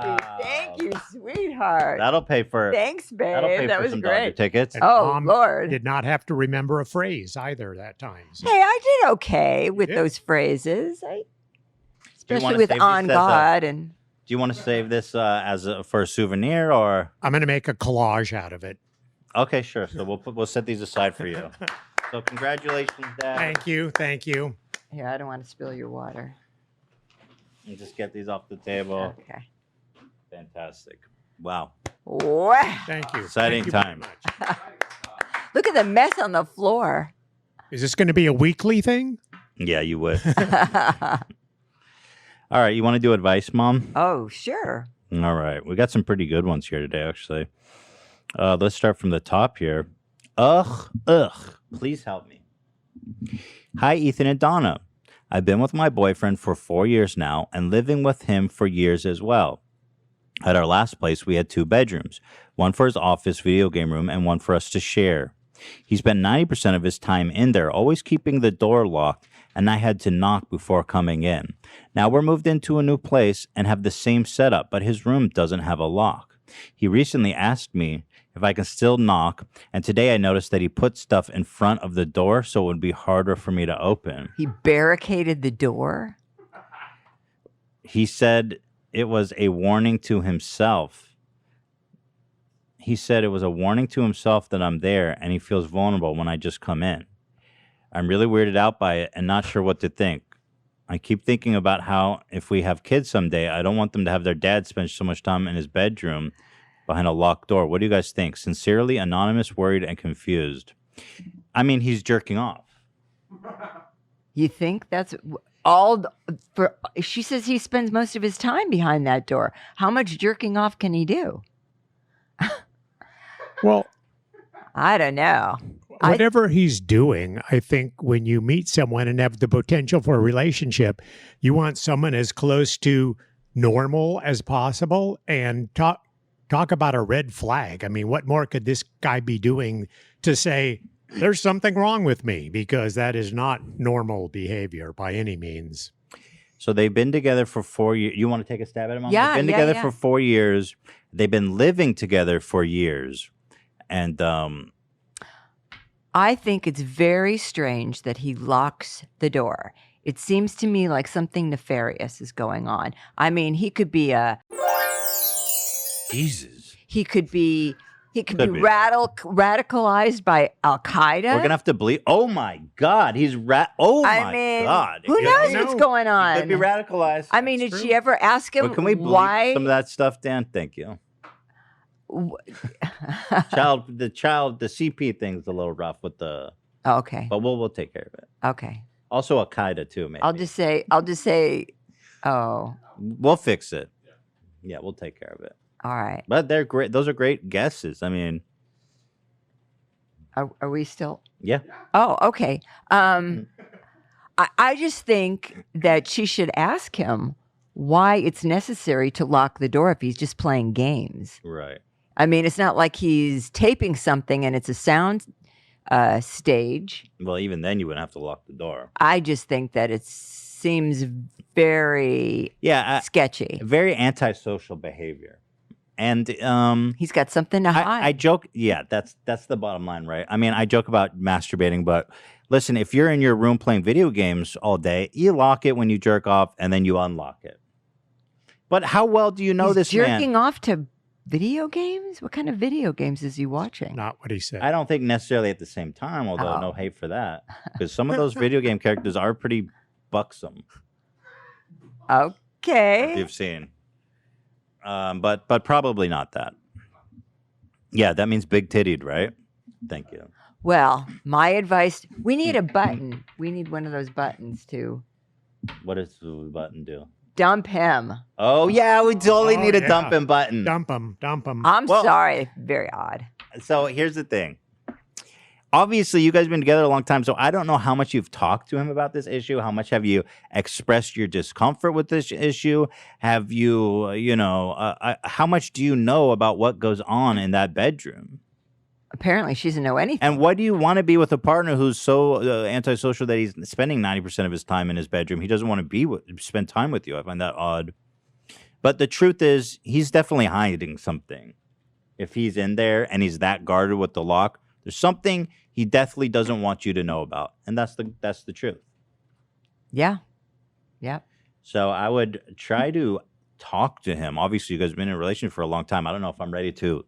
baby. Thank you, sweetheart. That'll pay for Thanks, that'll pay babe. That for was some Dodger great. tickets. And Oh, Mom Lord. did not have to remember a phrase either that time. So Hey, I did okay with did. those phrases. Especially wanna with save on these as a- God and Do you want to save this for a souvenir or? I'm going to make a collage out of it. Okay, sure. So we'll set these aside for you. So congratulations, Dad. Thank you. Thank you. here, I don't want to spill your water. And just get these off the table. Okay. Fantastic. Wow. Wow. Thank you. Exciting Thank you very time. much. Look at the mess on the floor. Is this going to be a weekly thing? Yeah, you would. All right. You want to do advice, Mom? Oh, sure. All right. We got some pretty good ones here today, actually. Let's start from the top here. Ugh. Please help me. Hi, Ethan and Donna. I've been with my boyfriend for 4 years now and living with him for years as well. At our last place, we had 2 bedrooms, one for his office video game room and one for us to share. He spent 90% of his time in there, always keeping the door locked, and I had to knock before coming in. Now we're moved into a new place and have the same setup, but his room doesn't have a lock. He recently asked me if I can still knock, and today I noticed that he put stuff in front of the door so it would be harder for me to open. He barricaded the door. He said it was a warning to himself. He said it was a warning to himself that I'm there and he feels vulnerable when I just come in. I'm really weirded out by it and not sure what to think. I keep thinking about how if we have kids someday, I don't want them to have their dad spend so much time in his bedroom behind a locked door. What do you guys think? Sincerely, anonymous, worried, and confused. I mean, he's jerking off. You think that's all for? She says he spends most of his time behind that door. How much jerking off can he do? Well, I don't know. whatever he's doing, I think when you meet someone and have the potential for a relationship, you want someone as close to normal as possible. And talk about a red flag. I mean, what more could this guy be doing to say there's something wrong with me? Because that is not normal behavior by any means. So they've been together for 4 years. You want to take a stab at it, Mom? Yeah, They've been yeah, together yeah. for 4 years. They've been living together for years. And I think it's very strange that he locks the door. It seems to me like something nefarious is going on. I mean, he could be Jesus. he could be Could be. radicalized by Al Qaeda. We're gonna have to bleep. Oh my God, he's Oh I my mean, God, who It knows could- what's going on? He could be radicalized. I mean, That's did true. she ever ask him But can we bleep why? some of that stuff, Dan? Thank you. The CP thing's a little rough with the, Okay. but we'll take care of it. Okay. Also, Al Qaeda too, maybe. I'll just say. Oh, We'll fix it. Yeah, we'll take care of it. all right. But they're great. Those are great guesses. I mean, Are we still? yeah. Oh, okay. I just think that she should ask him why it's necessary to lock the door if he's just playing games. Right. I mean, it's not like he's taping something and it's a sound stage. Well, even then, you wouldn't have to lock the door. I just think that it seems very Yeah, sketchy. very antisocial behavior. And He's got something to hide. I joke. Yeah, that's the bottom line, right? I mean, I joke about masturbating, but listen, if you're in your room playing video games all day, you lock it when you jerk off, and then you unlock it. But how well do you know He's this jerking man? off to video games? What kind of video games is he watching? Not what he said. I don't think necessarily at the same time, although Oh. no hate for that, because some of those video game characters are pretty buxom. Okay. You've seen, but probably not that. Yeah, that means big tittied, right? Thank you. Well, my advice, we need a button. We need one of those buttons to What does the button do? dump him. Oh yeah, we totally Oh, need a yeah. dump in button. Dump him. I'm Well- sorry. Very odd. So here's the thing. Obviously, you guys have been together a long time, so I don't know how much you've talked to him about this issue. How much have you expressed your discomfort with this issue? Have you, how much do you know about what goes on in that bedroom? Apparently, she doesn't know anything. And what do you want to be with a partner who's so antisocial that he's spending 90% of his time in his bedroom? He doesn't want to spend time with you. I find that odd. But the truth is, he's definitely hiding something. If he's in there and he's that guarded with the lock, there's something he definitely doesn't want you to know about, and that's the truth. Yeah. Yep. So I would try to talk to him. Obviously, you guys have been in a relationship for a long time. I don't know if I'm ready to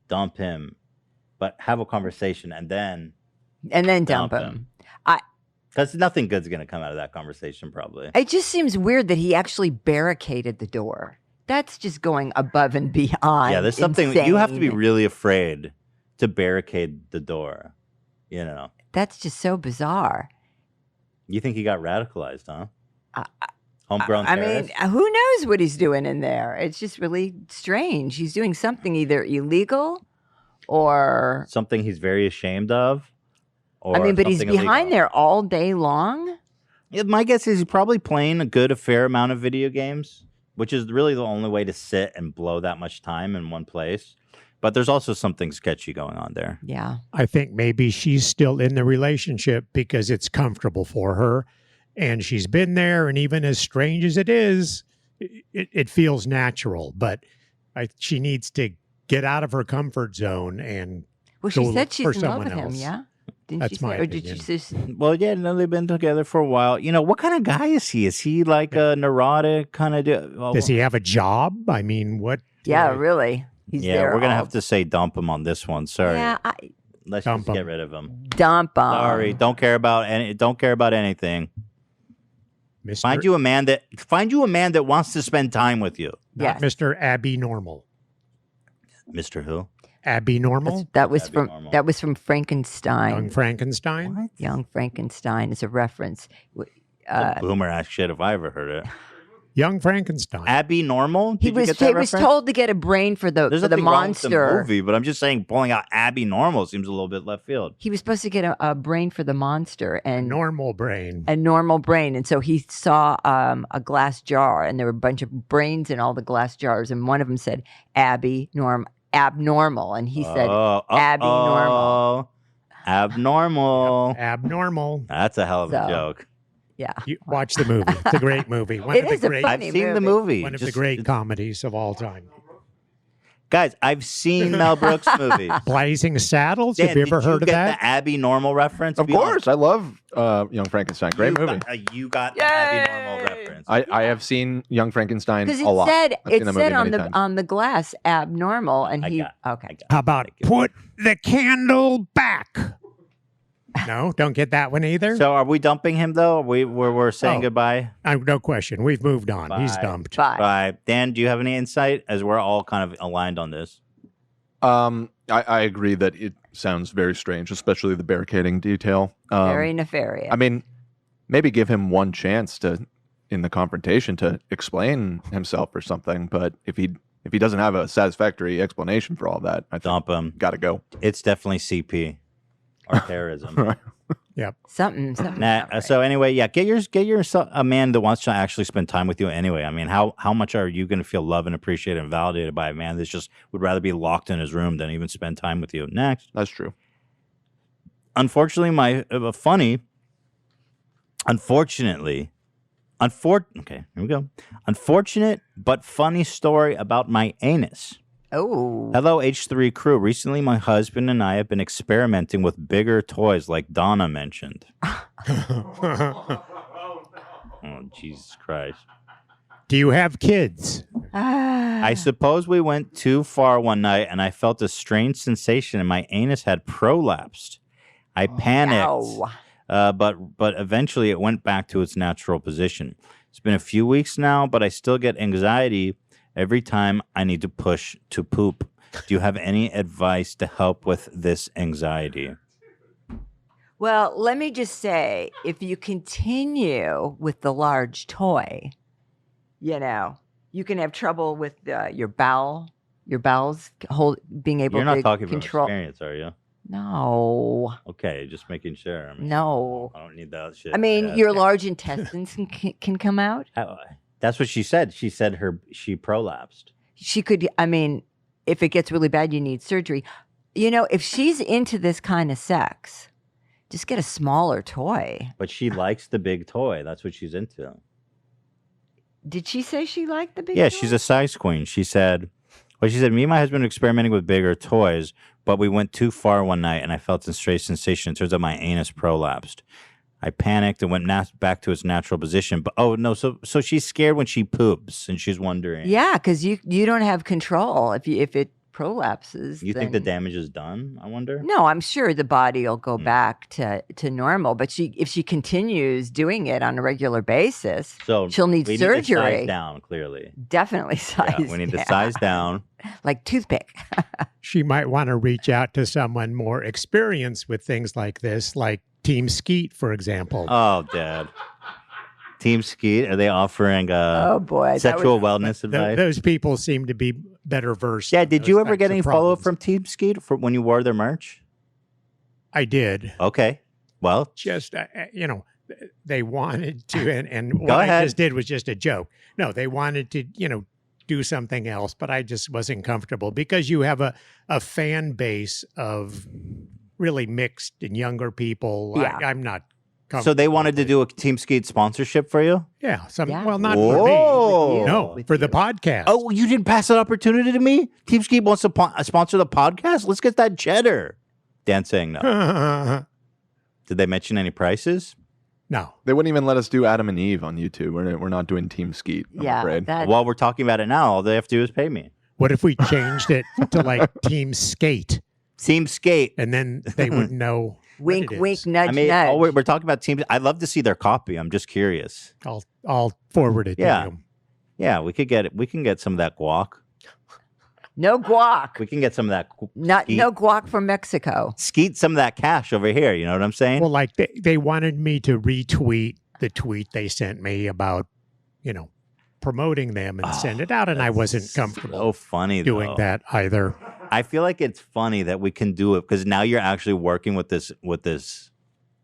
dump him, but have a conversation and then Dump him. because nothing good's going to come out of that conversation, probably. It just seems weird that he actually barricaded the door. That's just going above and beyond. Yeah, there's something you have to be insane. really afraid to barricade the door. You know, That's just so bizarre. you think he got radicalized, huh? I- Homegrown I terrorist? mean, who knows what he's doing in there? It's just really strange. He's doing something either illegal or Something he's very ashamed of. Or I mean, but he's something behind illegal. there all day long. Yeah, my guess is he's probably playing a fair amount of video games, which is really the only way to sit and blow that much time in one place. But there's also something sketchy going on there. Yeah. I think maybe she's still in the relationship because it's comfortable for her and she's been there. And even as strange as it is, it feels natural. But she needs to get out of her comfort zone and Well, she go said look she's for in love someone with him. else. Yeah. Didn't That's she say, my or did you opinion. just? Well, yeah, no, they've been together for a while. You know, what kind of guy is he? Is he like a neurotic kind of? Does he have a job? I mean, what? Yeah, really. He's Yeah, there we're gonna all- have to say dump him on this one. Sorry, Yeah, let's Dump just get him. rid of him. dump him. Sorry, don't care about anything. Mr. Find you a man that wants to spend time with you, Not Yes. Mr. Abby Normal. Mr. Who? Abby Normal? That was That'd be from normal. that was from Frankenstein. Young Frankenstein? What? Young Frankenstein is a reference. It's a boomer ass shit if I ever heard it. Young Frankenstein. Abby Normal? He Did you was get that he was reference? told to get a brain for the There's for the nothing wrong with the monster. movie, but I'm just saying pulling out Abby Normal seems a little bit left field. He was supposed to get a brain for the monster and Normal brain. a normal brain, and so he saw a glass jar, and there were a bunch of brains in all the glass jars, and one of them said abnormal, and he said Abby Normal. Abnormal. Abnormal. That's a hell of a So- joke. Yeah. You watch the movie. It's a great movie. One It of the is a great, funny I've seen the movie. movie. one of the Just- great comedies of all time. Guys, I've seen Mel Brooks movies. Blazing Saddles. Dan, Have you ever did heard of get that? the Abby Normal reference? Of Be honest. course, I love Young Frankenstein. Great movie. You got the Abby Normal Yay! reference. I have seen Young Frankenstein Because a lot. I've seen it that said movie on many the times. glass abnormal, and I he got- okay. How about put the candle back? No, don't get that one either. So are we dumping him though? We're saying Oh. goodbye. No question. We've moved on. He's Bye. dumped. Bye. Bye. Dan, do you have any insight? As we're all kind of aligned on this. I agree that it sounds very strange, especially the barricading detail. Very nefarious. I mean, maybe give him one chance in the confrontation to explain himself or something. But if he doesn't have a satisfactory explanation for all that, I think Dump him. gotta go. It's definitely CP or terrorism. something. Nah, so anyway, yeah, get yourself a man that wants to actually spend time with you anyway. I mean, how much are you going to feel loved and appreciated and validated by a man that just would rather be locked in his room than even spend time with you? Next. That's true. Unfortunately, okay, here we go. Unfortunate but funny story about my anus. Oh. Hello, H3 crew. Recently, my husband and I have been experimenting with bigger toys like Donna mentioned. Oh, Jesus Christ. Do you have kids? I suppose we went too far one night and I felt a strange sensation and my anus had prolapsed. I panicked, Ow. but eventually it went back to its natural position. It's been a few weeks now, but I still get anxiety every time I need to push to poop. Do you have any advice to help with this anxiety? Well, let me just say, if you continue with the large toy, you can have trouble with your bowels being able You're not to talking from control. experience, are you? No, Okay, just making sure. no. I don't need that shit. I in my mean, head. your large intestines can come out. That's what she said. She said she prolapsed. She could. I mean, if it gets really bad, you need surgery. If she's into this kind of sex, just get a smaller toy. But she likes the big toy. That's what she's into. Did she say she liked the big? Yeah, toy? she's a size queen. She said, me and my husband were experimenting with bigger toys, but we went too far one night and I felt a strange sensation. It turns out my anus prolapsed. I panicked and went back to its natural position. But so she's scared when she poops and she's wondering. Yeah, because you don't have control if it prolapses. You think the then- damage is done? I wonder. No, I'm sure the body will go back to normal. But if she continues doing it on a regular basis, So she'll need we surgery. Need to size down, clearly. Definitely size. Yeah, we need to down. size down. Like toothpick. She might want to reach out to someone more experienced with things like this, like Team Skeet, for example. Oh, Dad. Team Skeet, are they offering Oh boy, that sexual was- wellness advice? Those people seem to be better versed. Yeah, in did those you ever types get of any follow up problems. from Team Skeet for when you wore their merch? I did. Okay. Well, Just, they wanted to, and what Go I ahead. just did was just a joke. No, they wanted to, do something else, but I just wasn't comfortable because you have a fan base of really mixed and younger people. Yeah. I'm not comfortable. so they wanted to with it. do a Team Skeet sponsorship for you? Yeah, Yeah. well, not Whoa. for me. With No, with for the you. podcast. Oh, you didn't pass that opportunity to me? Team Skeet wants to sponsor the podcast? Let's get that cheddar. Dan's saying no. Did they mention any prices? No. They wouldn't even let us do Adam and Eve on YouTube. We're not doing Team Skeet, I'm Yeah, afraid. that While we're talking about it now, all they have to do is pay me. What if we changed it to like Team Skate, Team Skate. and then they would know. what wink, it wink, is? nudge, I mean, nudge. we're talking about teams. I'd love to see their copy. I'm just curious. I'll forward it Yeah. to you. Yeah, we could get it. We can get some of that guac. No guac. We can get some of that. Skeet. No guac from Mexico. Skeet some of that cash over here. You know what I'm saying? Well, like they wanted me to retweet the tweet they sent me about, promoting them and send it out, and I wasn't comfortable So funny doing though. that either. I feel like it's funny that we can do it because now you're actually working with this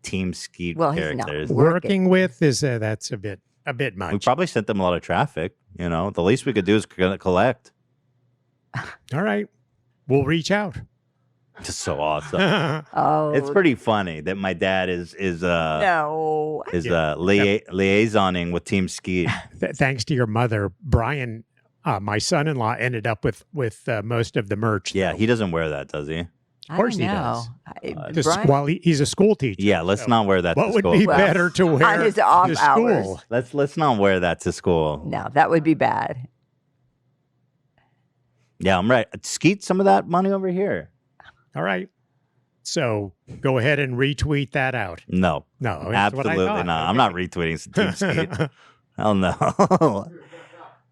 Team Skeet Well, he's not. characters. Working with is that's a bit much. We probably sent them a lot of traffic. The least we could do is collect. All right, we'll reach out. Just so awesome. Oh, It's pretty funny that my dad is no. liaisoning with Team Skeet. Thanks to your mother, Brian, my son-in-law, ended up with most of the merch. Yeah, though. he doesn't wear that, does he? Of course he does. He's a school teacher. Yeah, let's so not wear that What to would school. be Well, better to wear on his off to hours. school? Let's not wear that to school. No, that would be bad. Yeah, I'm right. Skeet some of that money over here. All right. So go ahead and retweet that out. No, No, that's what I absolutely thought. not. I'm not retweeting Team Skeet. Hell no.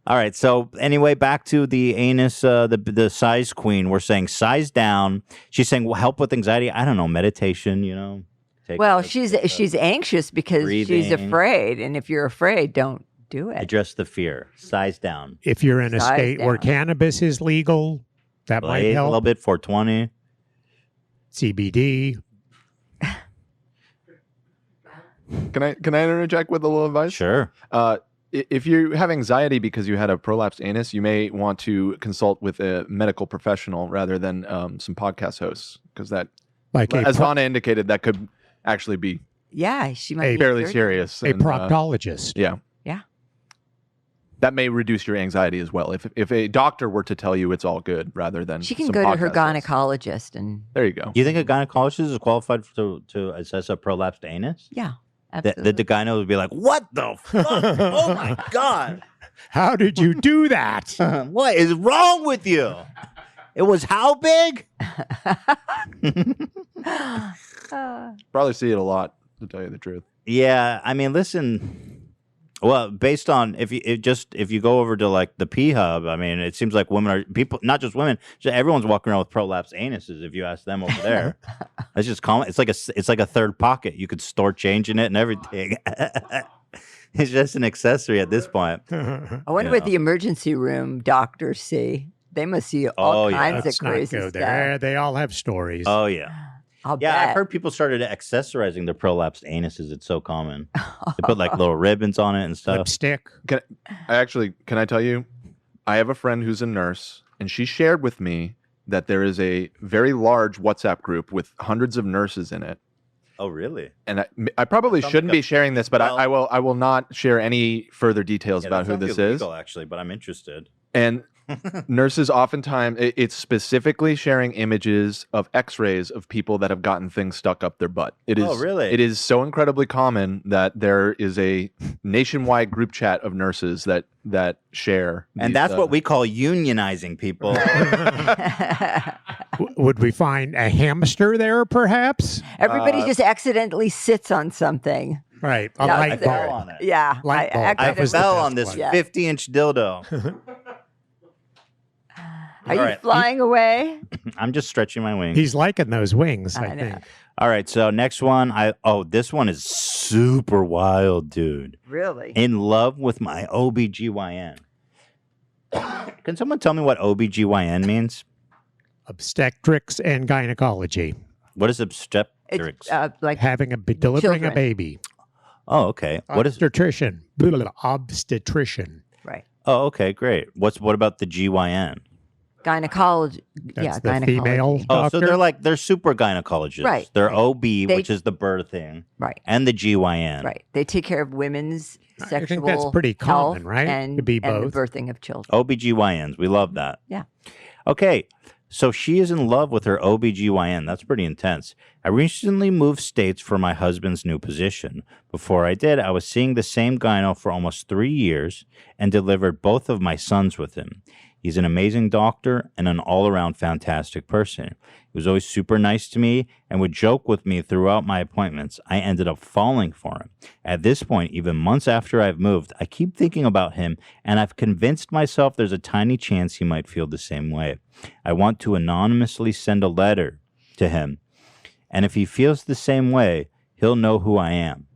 All right. So anyway, back to the anus, the size queen. We're saying size down. She's saying help with anxiety. I don't know, meditation. Take Well, a- she's anxious because she's breathing. afraid, and if you're afraid, don't do it. address the fear. Size down. If you're in a Size state where down. cannabis is legal, that might Blaze a little help. bit. 420. CBD. Can I interject with a little advice? Sure. If you have anxiety because you had a prolapsed anus, you may want to consult with a medical professional rather than some podcast hosts, because that, Like as Donna indicated, that could actually be Yeah, she might A be fairly surgery. serious. a and, proctologist. yeah. Yeah. That may reduce your anxiety as well. If a doctor were to tell you it's all good rather than She can some go to her podcast hosts. gynecologist, and There you go. Do you think a gynecologist is qualified to assess a prolapsed anus? yeah, That absolutely. the gyno would be like, "What the fuck? Oh my god! How did you do that? What is wrong with you? It was how big?" Probably see it a lot, to tell you the truth. Yeah, I mean, listen. Well, based on if you go over to like the P Hub, I mean, it seems like women are people, not just women. Everyone's walking around with prolapsed anuses. If you ask them over there, that's just common. It's like a third pocket. You could store change in it and everything. It's just an accessory at this point. I wonder Yeah. what the emergency room doctors see. They must see all Oh, yeah. kinds of Let's not crazy go stuff. there. They all have stories. Oh yeah. I'll Yeah, bet. I've heard people started accessorizing their prolapsed anuses. It's so common. They put like little ribbons on it and stuff. Lipstick. Can I tell you? I have a friend who's a nurse, and she shared with me that there is a very large WhatsApp group with hundreds of nurses in it. Oh, really? And I probably Sounds shouldn't like be sharing this, but well- I will not share any further details Yeah, about that who sounds this is. illegal, actually, but I'm interested. And Nurses oftentimes, it's specifically sharing images of x-rays of people that have gotten things stuck up their butt. It is, Oh, really? It is so incredibly common that there is a nationwide group chat of nurses that share. And these, that's what we call unionizing people. Would we find a hamster there, perhaps? Everybody just accidentally sits on something. Right, a Yeah, light I fell bulb. on it. Yeah. Light bulb. I That was the fell best on this one. Yeah. 50-inch dildo. Are you All right. flying away? I'm just stretching my wings. He's liking those wings, I I know. think. All right, so next one. This one is super wild, dude. Really? In love with my OBGYN. Can someone tell me what OBGYN means? Obstetrics and gynecology. What is obstetrics? It's like Delivering Children. a baby. Oh, okay. What is? Obstetrician. Obstetrician. right. Oh, okay, great. What about the GYN? Gynecology. That's Yeah, the gynecology. female Oh, so doctor. they're super gynecologists. Right, They're right. OB, They- which is the birthing, Right. and the GYN. Right. They take care of women's I sexual think that's pretty health common, right? And, To be and both. the birthing of children. OBGYNs. We love that. Yeah. Okay. So she is in love with her OBGYN. That's pretty intense. I recently moved states for my husband's new position. Before I did, I was seeing the same gyno for almost 3 years and delivered both of my sons with him. He's an amazing doctor and an all-around fantastic person. He was always super nice to me and would joke with me throughout my appointments. I ended up falling for him. At this point, even months after I've moved, I keep thinking about him, and I've convinced myself there's a tiny chance he might feel the same way. I want to anonymously send a letter to him, and if he feels the same way, he'll know who I am.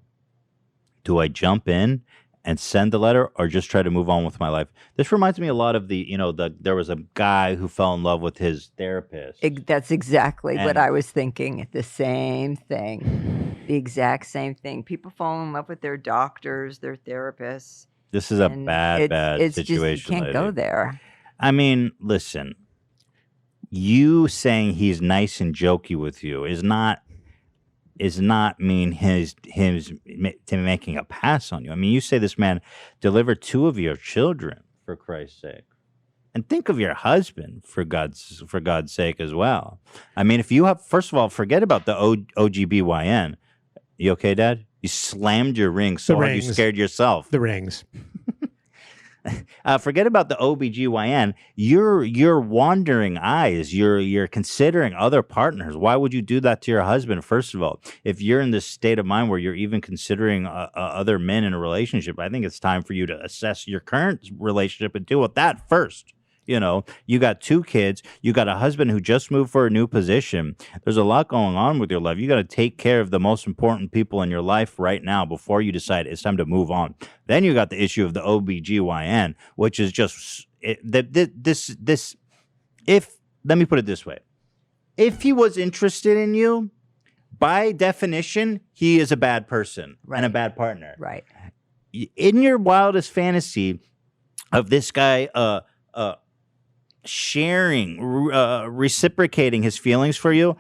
Do I jump in and send the letter or just try to move on with my life? This reminds me a lot of there was a guy who fell in love with his therapist. That's exactly what And- I was thinking. The same thing. The exact same thing. People fall in love with their doctors, their therapists. This is a and bad it's situation. Just, you can't lady. go there. I mean, listen, you saying he's nice and jokey with you is not mean him making a pass on you. I mean, you say this man delivered 2 of your children, for Christ's sake. And think of your husband, for God's sake as well. I mean, if you have, first of all, forget about the OGBYN. You okay, Dad? You slammed your ring so hard you rings. scared yourself. The rings. Forget about the OBGYN. You're wandering eyes. You're considering other partners. Why would you do that to your husband? First of all, if you're in this state of mind where you're even considering other men in a relationship, I think it's time for you to assess your current relationship and deal with that first. You know, you got 2 kids. You got a husband who just moved for a new position. There's a lot going on with your life. You got to take care of the most important people in your life right now before you decide it's time to move on. Then you got the issue of the OBGYN, which is just this. If let me put it this way, if he was interested in you, by definition, he is a bad person and a Right. bad partner. Right. In your wildest fantasy of this guy, sharing, reciprocating his feelings for you,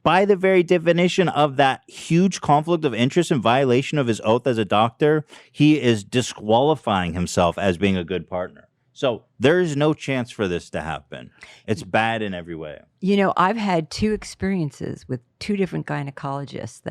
by the very definition of that huge conflict of interest and violation of his oath as a doctor, he is disqualifying himself as being a good partner. So there is no chance for this to happen. It's bad in every way. You know, I've had 2 experiences with 2 different gynecologists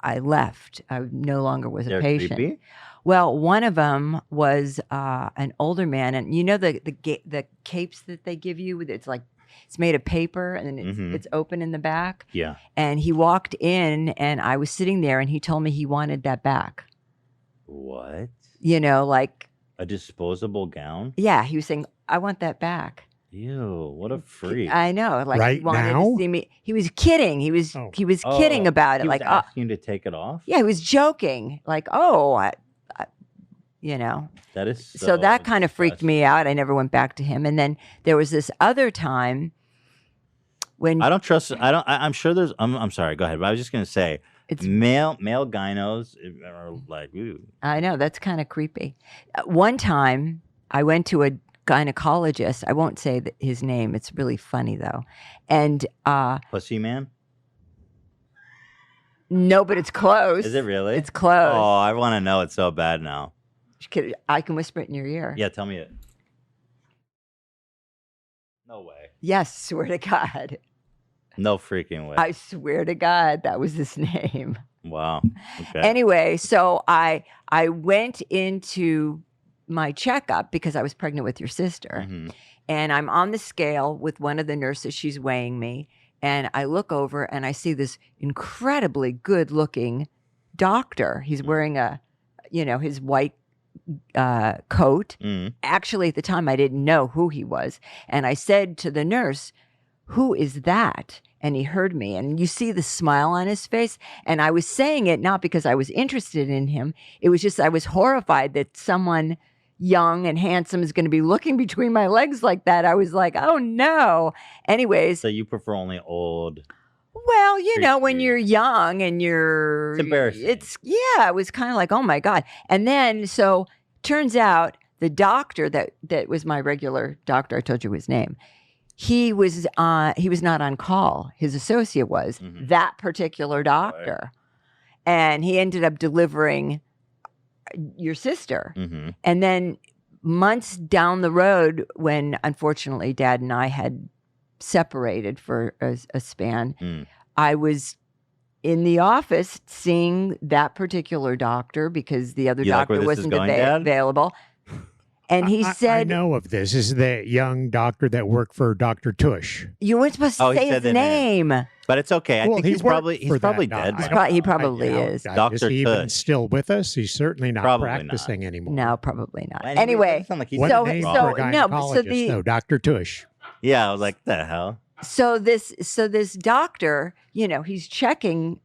I left. I no longer was They're a patient. creepy. Well, one of them was an older man, and you know the capes that they give you. It's made of paper, and then it's open in the back. Yeah. And he walked in, and I was sitting there, and he told me he wanted that back. What? You know, like A disposable gown? yeah, he was saying, "I want that back." Ew, what a freak. I know, like Right he wanted now? to see me. He was kidding. He was Oh. kidding about it. He was Like, asking you to take it off? yeah, he was joking. Like, oh, you know. That is So that kind of freaked disgusting. me out. I never went back to him. And then there was this other time when I don't trust. I'm sure there's. I'm sorry. Go ahead. But I was just gonna say, It's- male gynos are like, ooh. I know that's kind of creepy. One time I went to a gynecologist. I won't say his name. It's really funny though. And Pussy man. no, but it's close. Is it really? It's close. Oh, I want to know it so bad now. I can whisper it in your ear. Yeah, tell me it. No way. Yes, swear to God. No freaking way. I swear to God, that was his name. Wow. Okay. Anyway, so I went into my checkup because I was pregnant with your sister. Mhm. And I'm on the scale with one of the nurses. She's weighing me. And I look over and I see this incredibly good looking doctor. He's wearing his white coat. Mhm. Actually, at the time, I didn't know who he was. And I said to the nurse, "Who is that?" And he heard me. And you see the smile on his face. And I was saying it not because I was interested in him. It was just I was horrified that someone young and handsome is going to be looking between my legs like that. I was like, oh no. Anyways, So you prefer only old? well, you know, when Creepy. you're young and you're, It's embarrassing. It was kind of like, oh my God. And then, so turns out the doctor that was my regular doctor, I told you his name. He was not on call. His associate was Mhm. that particular doctor. And he ended up delivering your sister. Mm-hmm. And then months down the road, when unfortunately Dad and I had separated for a span, Mm. I was in the office seeing that particular doctor because the other You like where doctor this is wasn't going, Dad? available. And he I said, know of this. This is the young doctor that worked for Dr. Tush. "You weren't supposed to Oh, he say said his the name. name." But it's okay. I Well, think he he's worked probably for that probably doc- dead. I by don't- He probably is. Is Dr. he even Tush. still with us? He's certainly not Probably not. practicing anymore. No, probably not. now. Anyway, it Anyway, doesn't sound like he's What So- a name so- for a no, but so gynecologist, the- though, Dr. Tush. Yeah, I was like, the hell? so this doctor, you know, he's checking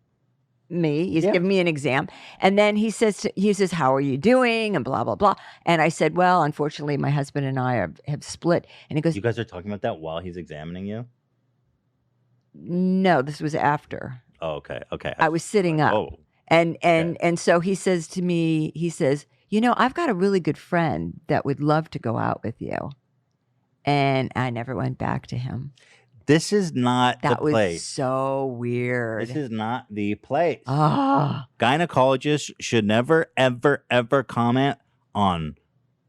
me. He's Yeah. giving me an exam, and then he says, "How are you doing?" and blah blah blah. And I said, "Well, unfortunately, my husband and I have split." And he goes, You guys are talking about that while he's examining you? "No, this was after Oh, okay. Okay. I was sitting up." Oh. And so he says to me, he says, "You know, I've got a really good friend that would love to go out with you." And I never went back to him. This is not That the was place. so weird. This is not the place. Ah. Gynecologists should never, ever, ever comment on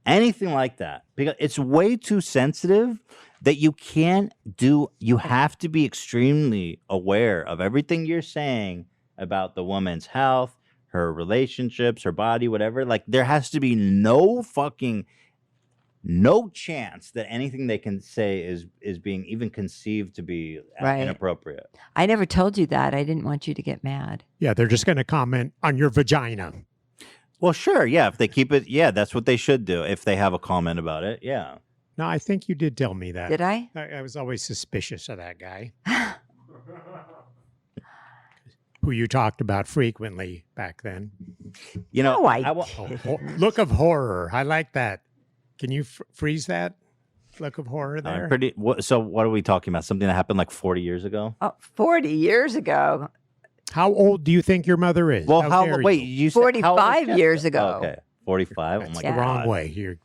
anything like that because it's way too sensitive that you can't do. You have to be extremely aware of everything you're saying about the woman's health, her relationships, her body, whatever. Like there has to be no chance that anything they can say is being even conceived to be Right. inappropriate. I never told you that. I didn't want you to get mad. Yeah, they're just going to comment on your vagina. Well, sure, yeah. If they keep it, yeah, that's what they should do. If they have a comment about it, yeah. No, I think you did tell me that. Did I? I was always suspicious of that guy. Who you talked about frequently back then. You know, No, I wa- Look of horror. I like that. Can you freeze that look of horror there? So what are we talking about? Something that happened like 40 years ago? 40 years ago. How old do you think your mother is? Well, dare wait, you? you said how old is 45 Jessica? years ago. Oh, okay, 45. That's Oh my the Yeah. wrong God. way. You're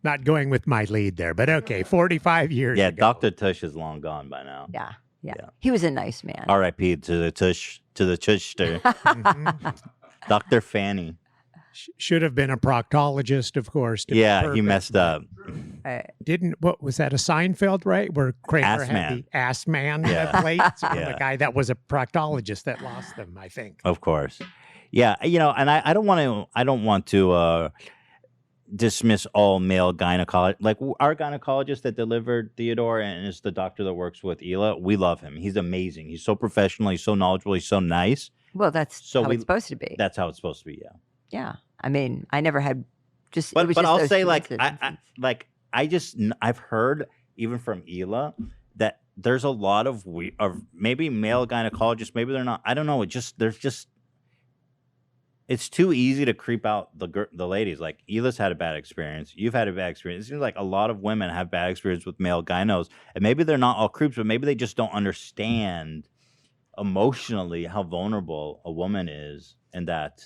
not going with my lead there, but okay, 45 years Yeah, ago. Dr. Tush is long gone by now. Yeah. Yeah. He was a nice man. R.I.P. to the Tushster, Mhm. Dr. Fanny. Should have been a proctologist, of course. to be Yeah, he perfect, messed but up. What was that, a Seinfeld, right? Where Kramer Ass had man. the ass man Yeah. plate? So Yeah. the guy that was a proctologist that lost them, I think. Of course. Yeah, and I don't want to dismiss all male gynecologists. Like our gynecologist that delivered Theodore and is the doctor that works with Ela, we love him. He's amazing. He's so professional, he's so knowledgeable, he's so nice. Well, that's So how we- it's supposed to be. That's how it's supposed to be, yeah. Yeah. I mean, I never had just. it But was but just I'll those say two like incidences. I've heard even from Ela that there's a lot of maybe male gynecologists, maybe they're not. I don't know. It's too easy to creep out the ladies. Like Ela's had a bad experience. You've had a bad experience. It seems like a lot of women have bad experience with male gynos, and maybe they're not all creeps, but maybe they just don't understand emotionally how vulnerable a woman is, and that.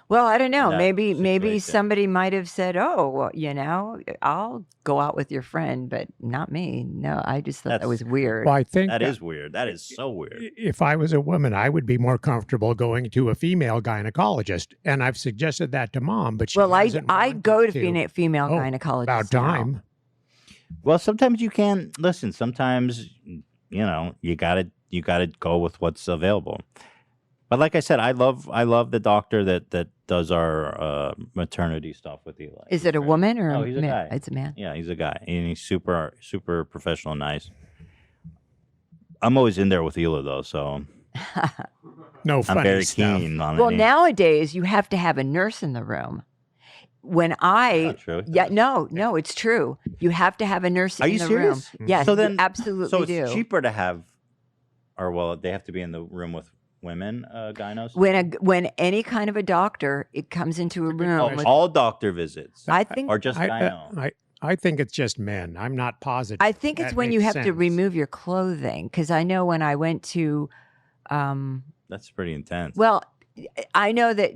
Well, I don't know. that Maybe situation. somebody might have said, "Oh, well, you know, I'll go out with your friend, but not me." No, I just thought that That's- was weird. Well, I think That is weird. That is so weird. if I was a woman, I would be more comfortable going to a female gynecologist. And I've suggested that to Mom, but she Well, hasn't I wanted go to to. female Oh, gynecologists About now. time. Well, sometimes you can listen. Sometimes you gotta go with what's available. But like I said, I love the doctor that does our maternity stuff with Eli. Is He's it a great. woman or No, a he's a man? guy. It's a man. Yeah, he's a guy, and he's super professional, and nice. I'm always in there with Ela though, so No I'm funny very stuff. keen on Well, it. nowadays you have to have a nurse in the room. When I Not true. yeah no it's true. You have to have a nurse Are in you the serious? room. Yes, So you then, absolutely so it's do. cheaper to have, or well, they have to be in the room with women, gynos. When any kind of a doctor it comes into a room Oh, with, all doctor visits, I think or just gyno. I think it's just men. I'm not positive. I think it's That when you makes have to sense. remove your clothing, because I know when I went to That's pretty intense. well, I know that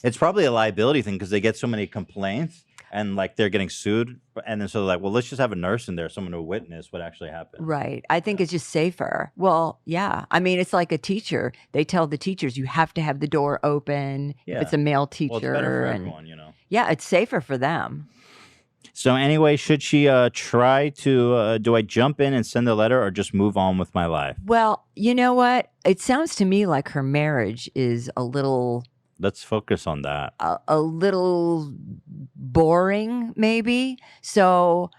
It's probably a liability thing because they get so many complaints and like they're getting sued, and then so they're like, well, let's just have a nurse in there, someone to witness what actually happened. right. I think it's just safer. Well, yeah. I mean, it's like a teacher. They tell the teachers you have to have the door open Yeah. if it's a male teacher. Well, it's better for and everyone. yeah, it's safer for them. So anyway, should she try to? Do I jump in and send a letter, or just move on with my life? Well, you know what? It sounds to me like her marriage is a little Let's focus on that. a little boring, maybe. So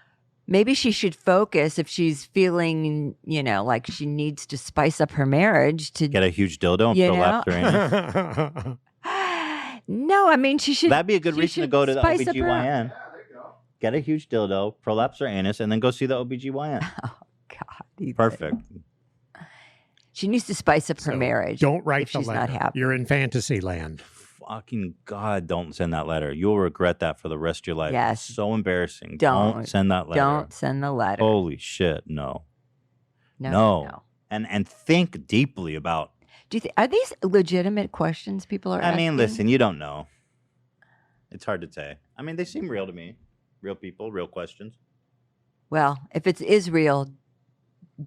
maybe she should focus if she's feeling, like she needs to spice up her marriage to Get a huge dildo and You prolapse her anus. No, I mean she should. That'd be a good she reason to should go to the spice up her- OBGYN. Get a huge dildo, prolapse her anus, and then go see the OBGYN. God, Ethan. Perfect. She needs to spice up her So, marriage. Don't write if the she's letter. not happy. You're in fantasy land. Fucking God, don't send that letter. You'll regret that for the rest of your life. Yes. It's so embarrassing. Don't. Send that letter. Don't send the letter. Holy shit, no. No. And think deeply about. Do you are these legitimate questions people are asking? I mean, listen, you don't know. It's hard to say. I mean, they seem real to me. Real people, real questions. Well, if it is real,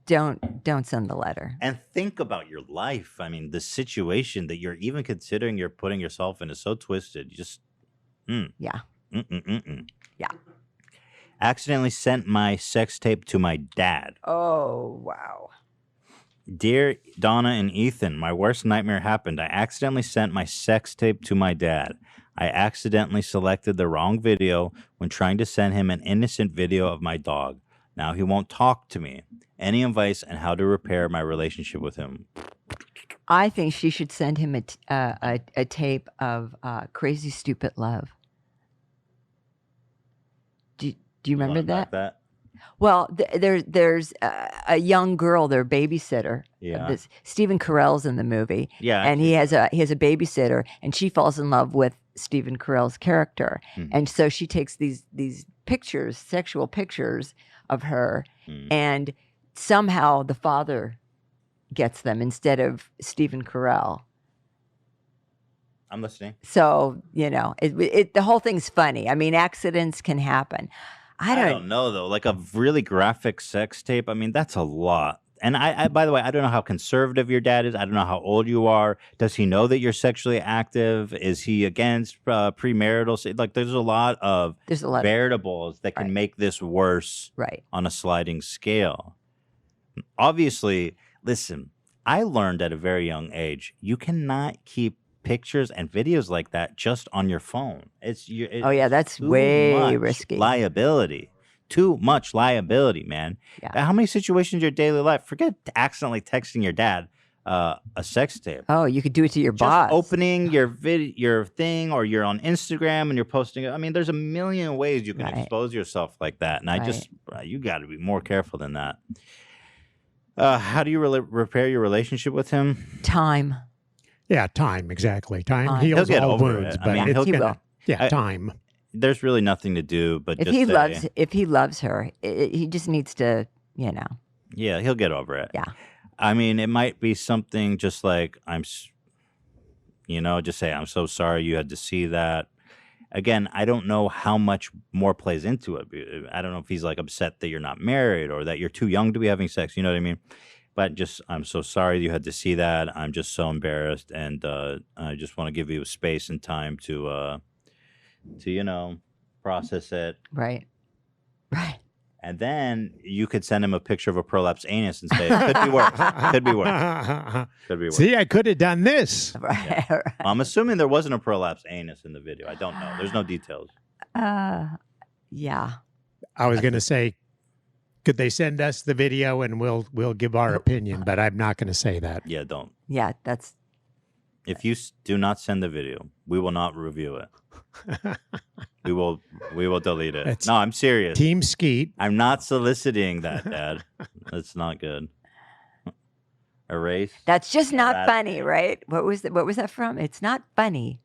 don't send the letter. And think about your life. I mean, the situation that you're even considering you're putting yourself in is so twisted. You just, Yeah. Yeah. Accidentally sent my sex tape to my dad. Oh, wow. Dear Donna and Ethan, my worst nightmare happened. I accidentally sent my sex tape to my dad. I accidentally selected the wrong video when trying to send him an innocent video of my dog. Now he won't talk to me. Any advice on how to repair my relationship with him? I think she should send him a tape of Crazy Stupid Love. Do you remember wanna that? back that? Well, there's a young girl, their babysitter. Yeah. Stephen Carell's in the movie. Yeah, and he has a babysitter, and she falls in love with Stephen Carell's character, and so she takes these pictures, sexual pictures of her, and somehow the father gets them instead of Stephen Carell. I'm listening. So the whole thing's funny. I mean, accidents can happen. I don't know though. Like a really graphic sex tape. I mean, that's a lot. And I, by the way, I don't know how conservative your dad is. I don't know how old you are. Does he know that you're sexually active? Is he against premarital? Like, there's a lot of variables that can make this worse on a sliding scale. Obviously, listen, I learned at a very young age, you cannot keep pictures and videos like that just on your phone. It's that's too way much risky. Liability. Too much liability, man. Yeah. How many situations in your daily life? Forget accidentally texting your dad a sex tape. Oh, you could do it to your Just boss. opening your thing, or you're on Instagram and you're posting it. I mean, there's a million ways you can expose yourself like that. And I just, you got to be more careful than that. How do you repair your relationship with him? Time. Yeah, time, exactly. Time He'll heals get all over wounds. it. But I mean, it's he gonna- will. time. There's really nothing to do but If just say, if he loves her, he just needs to, yeah, he'll get over it. Yeah. I mean, it might be something just like just say, I'm so sorry you had to see that. Again, I don't know how much more plays into it. I don't know if he's like upset that you're not married or that you're too young to be having sex. You know what I mean? But just, I'm so sorry you had to see that. I'm just so embarrassed. And I just want to give you space and time to process it. Right. And then you could send him a picture of a prolapsed anus and say, it could be worse. Could be worse. Could be worse. See, I could have done this. Right. I'm assuming there wasn't a prolapsed anus in the video. I don't know. There's no details. Yeah. I was going to say, could they send us the video and we'll give our opinion, but I'm not going to say that. Yeah, don't. Yeah, that's If you do not send the video, we will not review it. we will delete it. It's No, I'm serious. Team Skeet. I'm not soliciting that, Dad. That's not good. Erase. that's just not That funny, thing. right? What was that from? It's not funny.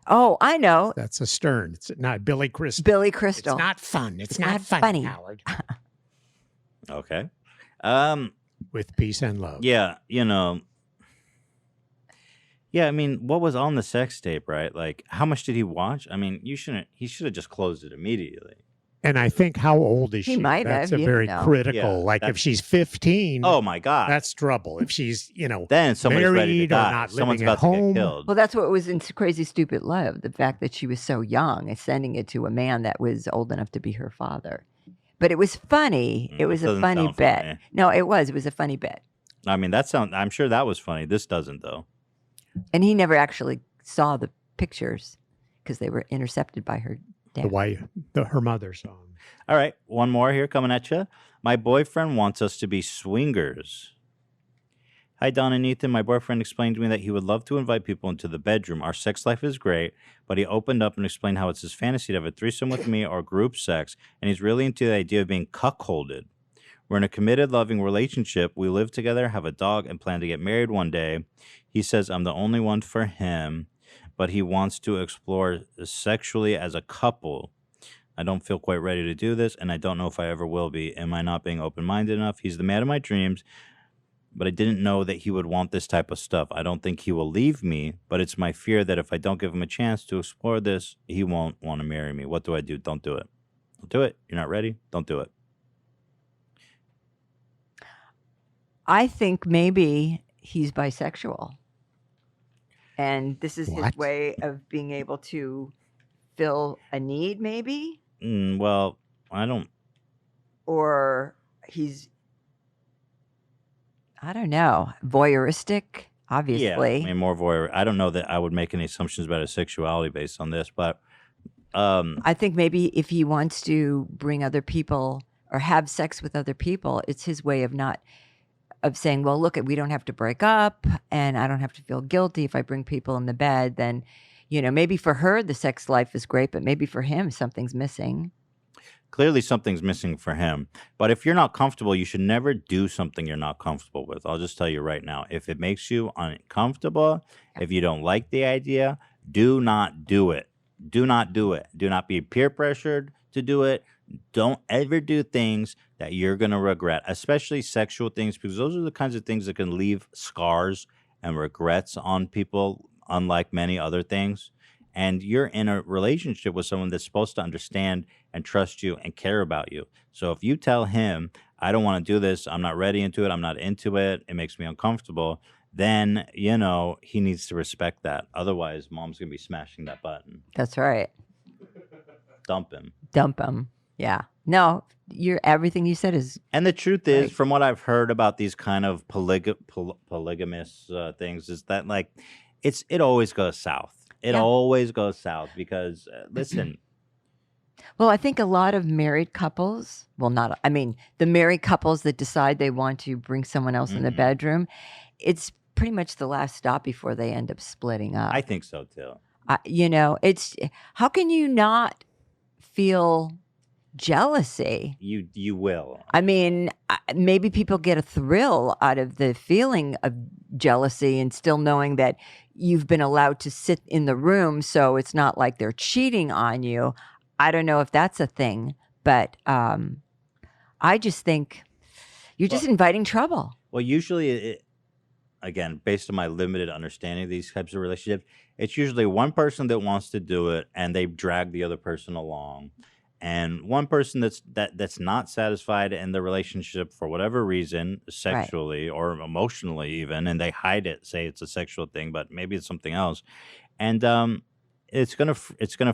Oh, I know. That's a Stern. It's not Billy Crystal. Billy It's Crystal. not fun. It's not not funny. Howard. Okay. With peace and love. Yeah, Yeah, I mean, what was on the sex tape, right? Like, how much did he watch? I mean, he should have just closed it immediately. And I think, how old is He she? might That's have, a you very know. critical. Yeah, like if that's- she's 15, Oh my God. that's trouble. If she's, Then somebody's ready to married or die. not Someone's living at about to home. get killed. Well, that's what was in Crazy Stupid Love, the fact that she was so young and sending it to a man that was old enough to be her father. But it was funny. It was a doesn't funny sound bit. funny. No, it was. It was a funny bit. I mean, I'm sure that was funny. This doesn't, though. And he never actually saw the pictures because they were intercepted by her dad. the wife, her mother saw him. All right, one more here coming at you. My boyfriend wants us to be swingers. Hi, Donna and Ethan. My boyfriend explained to me that he would love to invite people into the bedroom. Our sex life is great, but he opened up and explained how it's his fantasy to have a threesome with me or group sex, and he's really into the idea of being cuckolded. We're in a committed, loving relationship. We live together, have a dog, and plan to get married one day. He says I'm the only one for him, but he wants to explore sexually as a couple. I don't feel quite ready to do this, and I don't know if I ever will be. Am I not being open-minded enough? He's the man of my dreams, but I didn't know that he would want this type of stuff. I don't think he will leave me, but it's my fear that if I don't give him a chance to explore this, he won't want to marry me. What do I do? Don't do it. Don't do it. You're not ready? Don't do it. I think maybe he's bisexual. And this is his What? way of being able to fill a need, maybe? Well, I don't. Or he's, I don't know, voyeuristic, obviously. Yeah, I mean, more voyeur. I don't know that I would make any assumptions about his sexuality based on this, but I think maybe if he wants to bring other people or have sex with other people, it's his way of saying, well, look, we don't have to break up and I don't have to feel guilty if I bring people in the bed. Then, maybe for her, the sex life is great, but maybe for him, something's missing. clearly something's missing for him. But if you're not comfortable, you should never do something you're not comfortable with. I'll just tell you right now, if it makes you uncomfortable, if you don't like the idea, do not do it. Do not do it. Do not be peer pressured to do it. Don't ever do things that you're going to regret, especially sexual things, because those are the kinds of things that can leave scars and regrets on people, unlike many other things. And you're in a relationship with someone that's supposed to understand and trust you and care about you. So if you tell him, I don't want to do this, I'm not ready into it, I'm not into it, it makes me uncomfortable, then, he needs to respect that. Otherwise, mom's going to be smashing that button. That's right. Dump him. Dump him. Yeah. No, everything you said is And the truth is, Right. from what I've heard about these kind of polygamous things, is that it always goes south. It Yeah. always goes south because listen, Well, I think a lot of married couples, the married couples that decide they want to bring someone else in the Mhm. bedroom, it's pretty much the last stop before they end up splitting up. I think so too. It's how can you not feel jealousy? You will. I mean, maybe people get a thrill out of the feeling of jealousy and still knowing that you've been allowed to sit in the room, so it's not like they're cheating on you. I don't know if that's a thing, but I just think you're just inviting trouble. Well, usually, again, based on my limited understanding of these types of relationships, it's usually one person that wants to do it and they drag the other person along. And one person that's not satisfied in the relationship for whatever reason, sexually or emotionally even, and they hide it, say it's a sexual thing, but maybe it's something else. And it's gonna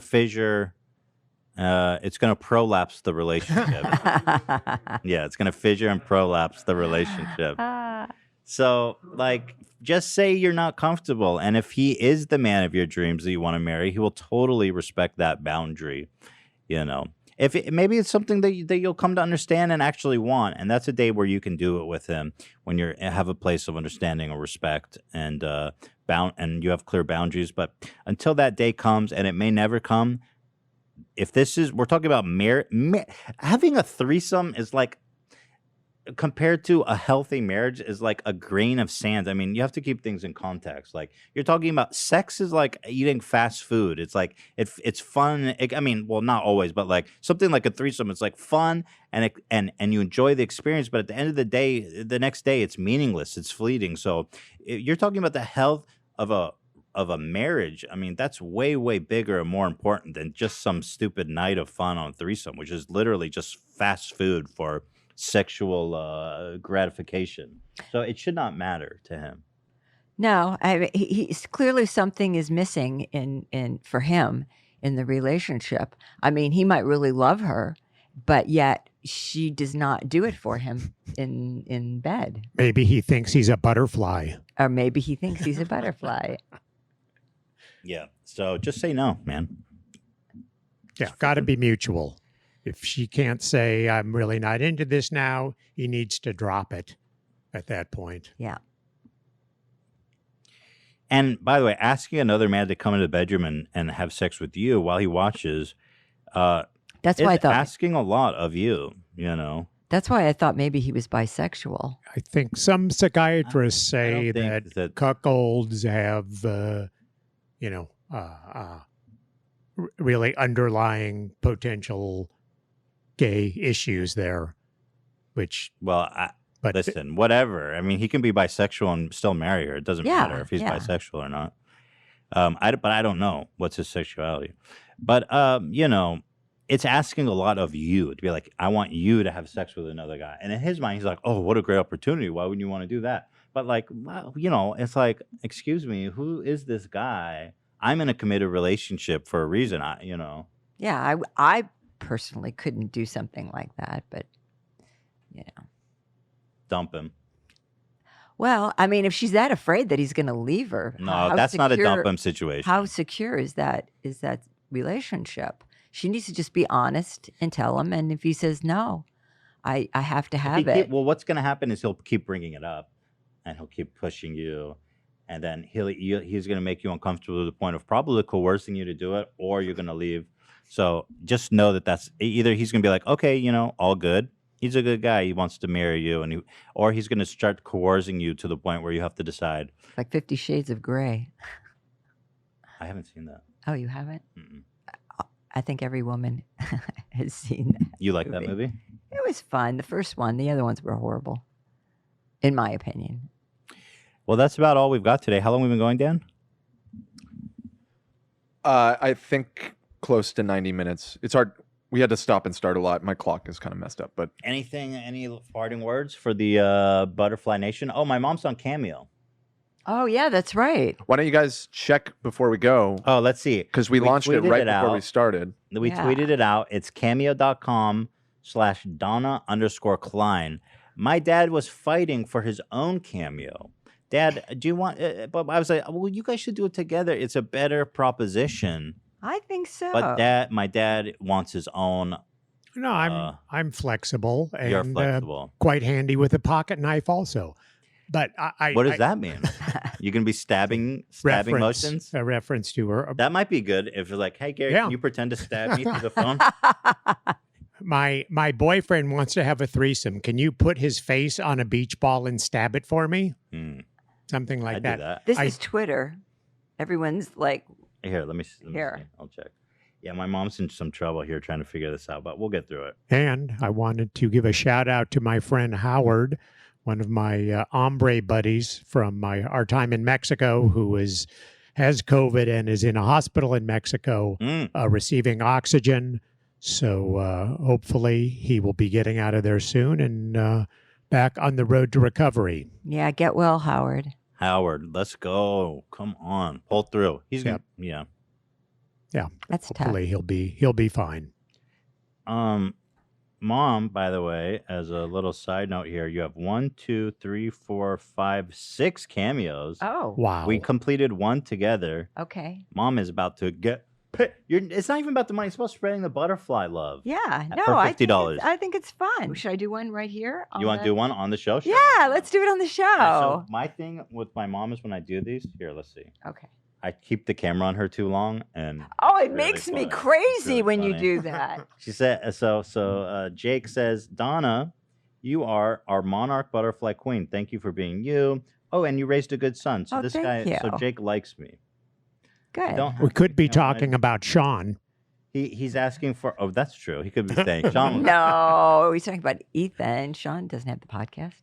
fissure It's going to prolapse the relationship. Yeah, it's going to fissure and prolapse the relationship. So, like, just say you're not comfortable. And if he is the man of your dreams that you want to marry, he will totally respect that boundary, you know. Maybe it's something that you'll come to understand and actually want, and that's a day where you can do it with him when you have a place of understanding or respect and and you have clear boundaries. But until that day comes, and it may never come, we're talking about having a threesome is like, compared to a healthy marriage, is like a grain of sand. I mean, you have to keep things in context. Like, you're talking about sex is like eating fast food. It's like it's fun. I mean, well, not always, but like something like a threesome, it's like fun and you enjoy the experience. But at the end of the day, the next day, it's meaningless. It's fleeting. So you're talking about the health of a marriage. I mean, that's way, way bigger and more important than just some stupid night of fun on a threesome, which is literally just fast food for sexual gratification. So it should not matter to him. No, he's clearly something is missing in for him in the relationship. I mean, he might really love her, but yet she does not do it for him in bed. Maybe he thinks he's a butterfly. Or maybe he thinks he's a butterfly. Yeah. So just say no, man. Yeah, got to be mutual. If she can't say, I'm really not into this now, he needs to drop it at that point. Yeah. And by the way, asking another man to come into the bedroom and have sex with you while he watches, that's why I thought asking a lot of you, you know. That's why I thought maybe he was bisexual. I think some psychiatrists say that cuckolds have, really underlying potential gay issues there, which... Well, listen, whatever. I mean, he can be bisexual and still marry her. It doesn't matter if he's bisexual or not. But I don't know what's his sexuality. But, it's asking a lot of you to be like, I want you to have sex with another guy. And in his mind, he's like, oh, what a great opportunity. Why wouldn't you want to do that? But like, well, it's like, excuse me, who is this guy? I'm in a committed relationship for a reason, Yeah, I personally couldn't do something like that, but, Dump him. Well, I mean, if she's that afraid that he's going to leave her. No, that's not a dump him situation. How secure is that relationship? She needs to just be honest and tell him. And if he says, no, I have to have it. Well, what's going to happen is he'll keep bringing it up and he'll keep pushing you. And then he's going to make you uncomfortable to the point of probably coercing you to do it, or you're going to leave. So just know that's either he's going to be like, okay, all good. He's a good guy. He wants to marry you. Or he's going to start coercing you to the point where you have to decide. Like 50 Shades of Grey. I haven't seen that. Oh, you haven't? Mm-mm. I think every woman has seen that. You like that movie? It was fun. The first one. The other ones were horrible, in my opinion. Well, that's about all we've got today. How long have we been going, Dan? I think close to 90 minutes. It's hard. We had to stop and start a lot. My clock is kind of messed up. But any parting words for the Butterfly Nation? Oh, my mom's on Cameo. Oh, yeah, that's right. Why don't you guys check before we go? Oh, let's see. Because we launched it right before we started. We tweeted it out. It's cameo.com/Donna_Klein. My dad was fighting for his own Cameo. Dad, do you want... but I was like, well, you guys should do it together. It's a better proposition. I think so. But my dad wants his own. No, I'm flexible. And, you're flexible. Quite handy with a pocket knife also. But what does that mean? You can be stabbing motions? A reference to her. That might be good if you're like, hey, Gary, can you pretend to stab me through the phone? My boyfriend wants to have a threesome. Can you put his face on a beach ball and stab it for me? Something like I'd that. do that. This is Twitter. Everyone's like... Here, let me see. I'll check. Yeah, my mom's in some trouble here trying to figure this out, but we'll get through it. And I wanted to give a shout out to my friend Howard, one of my hombre buddies from our time in Mexico, who has COVID and is in a hospital in Mexico receiving oxygen. So hopefully he will be getting out of there soon and back on the road to recovery. Yeah, get well, Howard. Howard, let's go. Come on. Pull through. He's going to, Yeah. That's hopefully tough. he'll be fine. Mom, by the way, as a little side note here, you have 1, 2, 3, 4, 5, 6 cameos. Oh, Wow. We completed one together. okay. Mom is about to get. It's not even about the money. It's about spreading the butterfly love. Yeah. No, For I think $50. I think it's fun. Should I do one right here? You want to do one on the show? Sure. Yeah, let's do it on the show. All right, so my thing with my mom is when I do these. Here, let's see. Okay. I keep the camera on her too long, and Oh, it really makes me funny. It's crazy really when you funny. do that. She said so. Jake says, Donna, you are our monarch butterfly queen. Thank you for being you. Oh, and you raised a good son. So Oh, this thank guy, you. so Jake likes me. Good. Don't We could be you know, talking about Sean. He's asking for. Oh, that's true. He could be saying Sean. No, he's talking about Ethan. Sean doesn't have the podcast.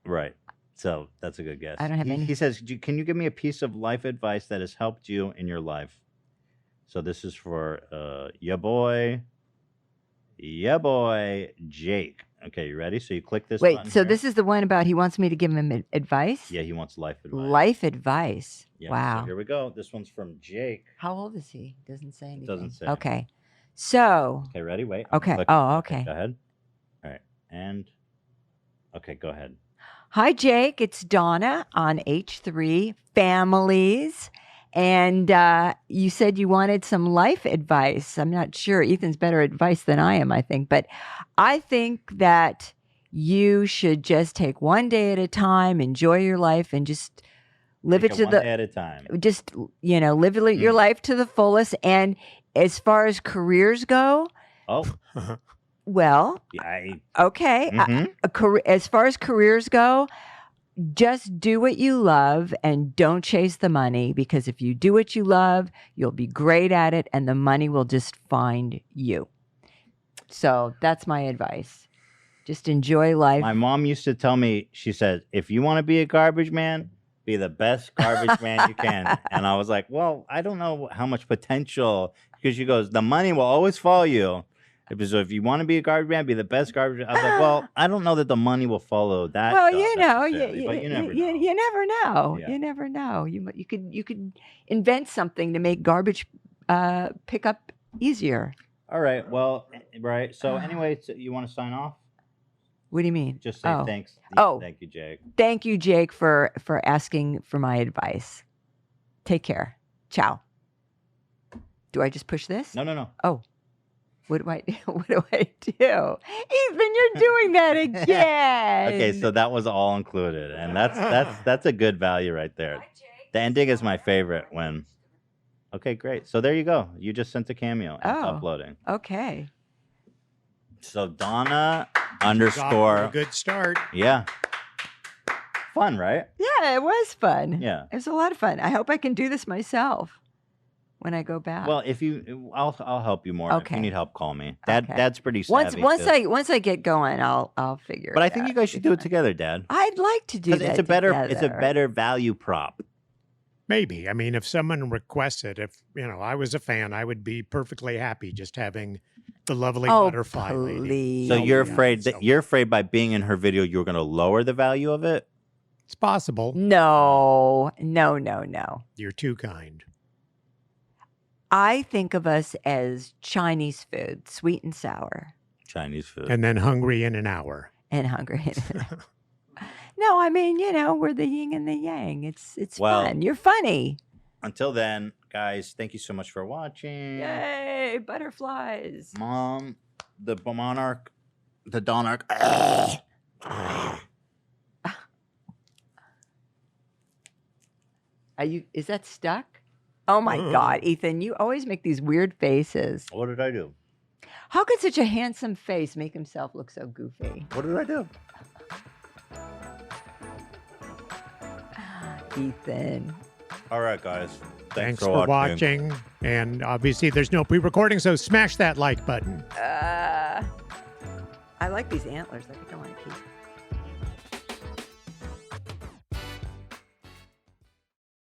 Right. So that's a good guess. I don't have any. He says, can you give me a piece of life advice that has helped you in your life? So this is for ya boy, Jake. Okay, you ready? So you click this. Wait, button so here. this is the one about he wants me to give him advice? Yeah, he wants life advice. Life advice. Yeah, Wow. So here we go. This one's from Jake. How old is he? Doesn't say anything. Doesn't say. Okay. So, Okay, ready? Wait. Okay. Click. Oh, okay. Go ahead. All right. And okay, go ahead. hi, Jake. It's Donna on H3 Families. And you said you wanted some life advice. I'm not sure. Ethan's better advice than I am, I think. But I think that you should just take one day at a time, enjoy your life, and just live Take it it to one the day at a time. just live your life to the fullest. And as far as careers go, Oh, well, yeah. okay. As far as careers go, just do what you love and don't chase the money, because if you do what you love, you'll be great at it and the money will just find you. So that's my advice. Just enjoy life. My mom used to tell me, she said, if you want to be a garbage man, be the best garbage man you can. And I was like, well, I don't know how much potential, because she goes, the money will always follow you. So if you want to be a garbage man, be the best garbage. I was like, well, I don't know that the money will follow that. Well, job you know, necessarily, but you never know. you never know. Yeah. You never know. You could invent something to make garbage pickup easier. All right. Well, right. So anyway, so you want to sign off? What do you mean? Just say thanks. Oh. Thank you, Jake. Thank you, Jake, for asking for my advice. Take care. Ciao. Do I just push this? No. Oh. What do I do? Ethan, you're doing that again. Okay, so that was all included, and that's a good value right there. The ending is my favorite when. Okay, great. So there you go. You just sent a cameo. And it's Oh. uploading. Okay. So Donna Got underscore. a good start. Yeah. Fun, right? Yeah, it was fun. Yeah. It was a lot of fun. I hope I can do this myself when I go back. Well, if you, I'll help you more. If Okay. you need help, call me. Okay. Dad's pretty savvy. once I get going, I'll figure. But it I think out. you guys should do it together, Dad. I'd like to do Because that. it's a better value prop. Maybe. I mean, if someone requests it, if I was a fan, I would be perfectly happy just having the lovely Oh, butterfly lady. please. So you're yeah, afraid so- that you're afraid by being in her video, you're going to lower the value of it. It's possible. No. You're too kind. I think of us as Chinese food, sweet and sour, Chinese food. And then hungry in an hour. and hungry. No, I mean, we're the yin and the yang. It's Well- fun. You're funny. Until then, guys, thank you so much for watching. Yay, butterflies. Mom, the monarch, the Donnarch. Is that stuck? Oh my God, Ethan, you always make these weird faces. What did I do? How could such a handsome face make himself look so goofy? What did I do? Ethan. All right, guys. Thanks for watching. And obviously, there's no pre-recording, so smash that like button. I like these antlers. I think I want to keep.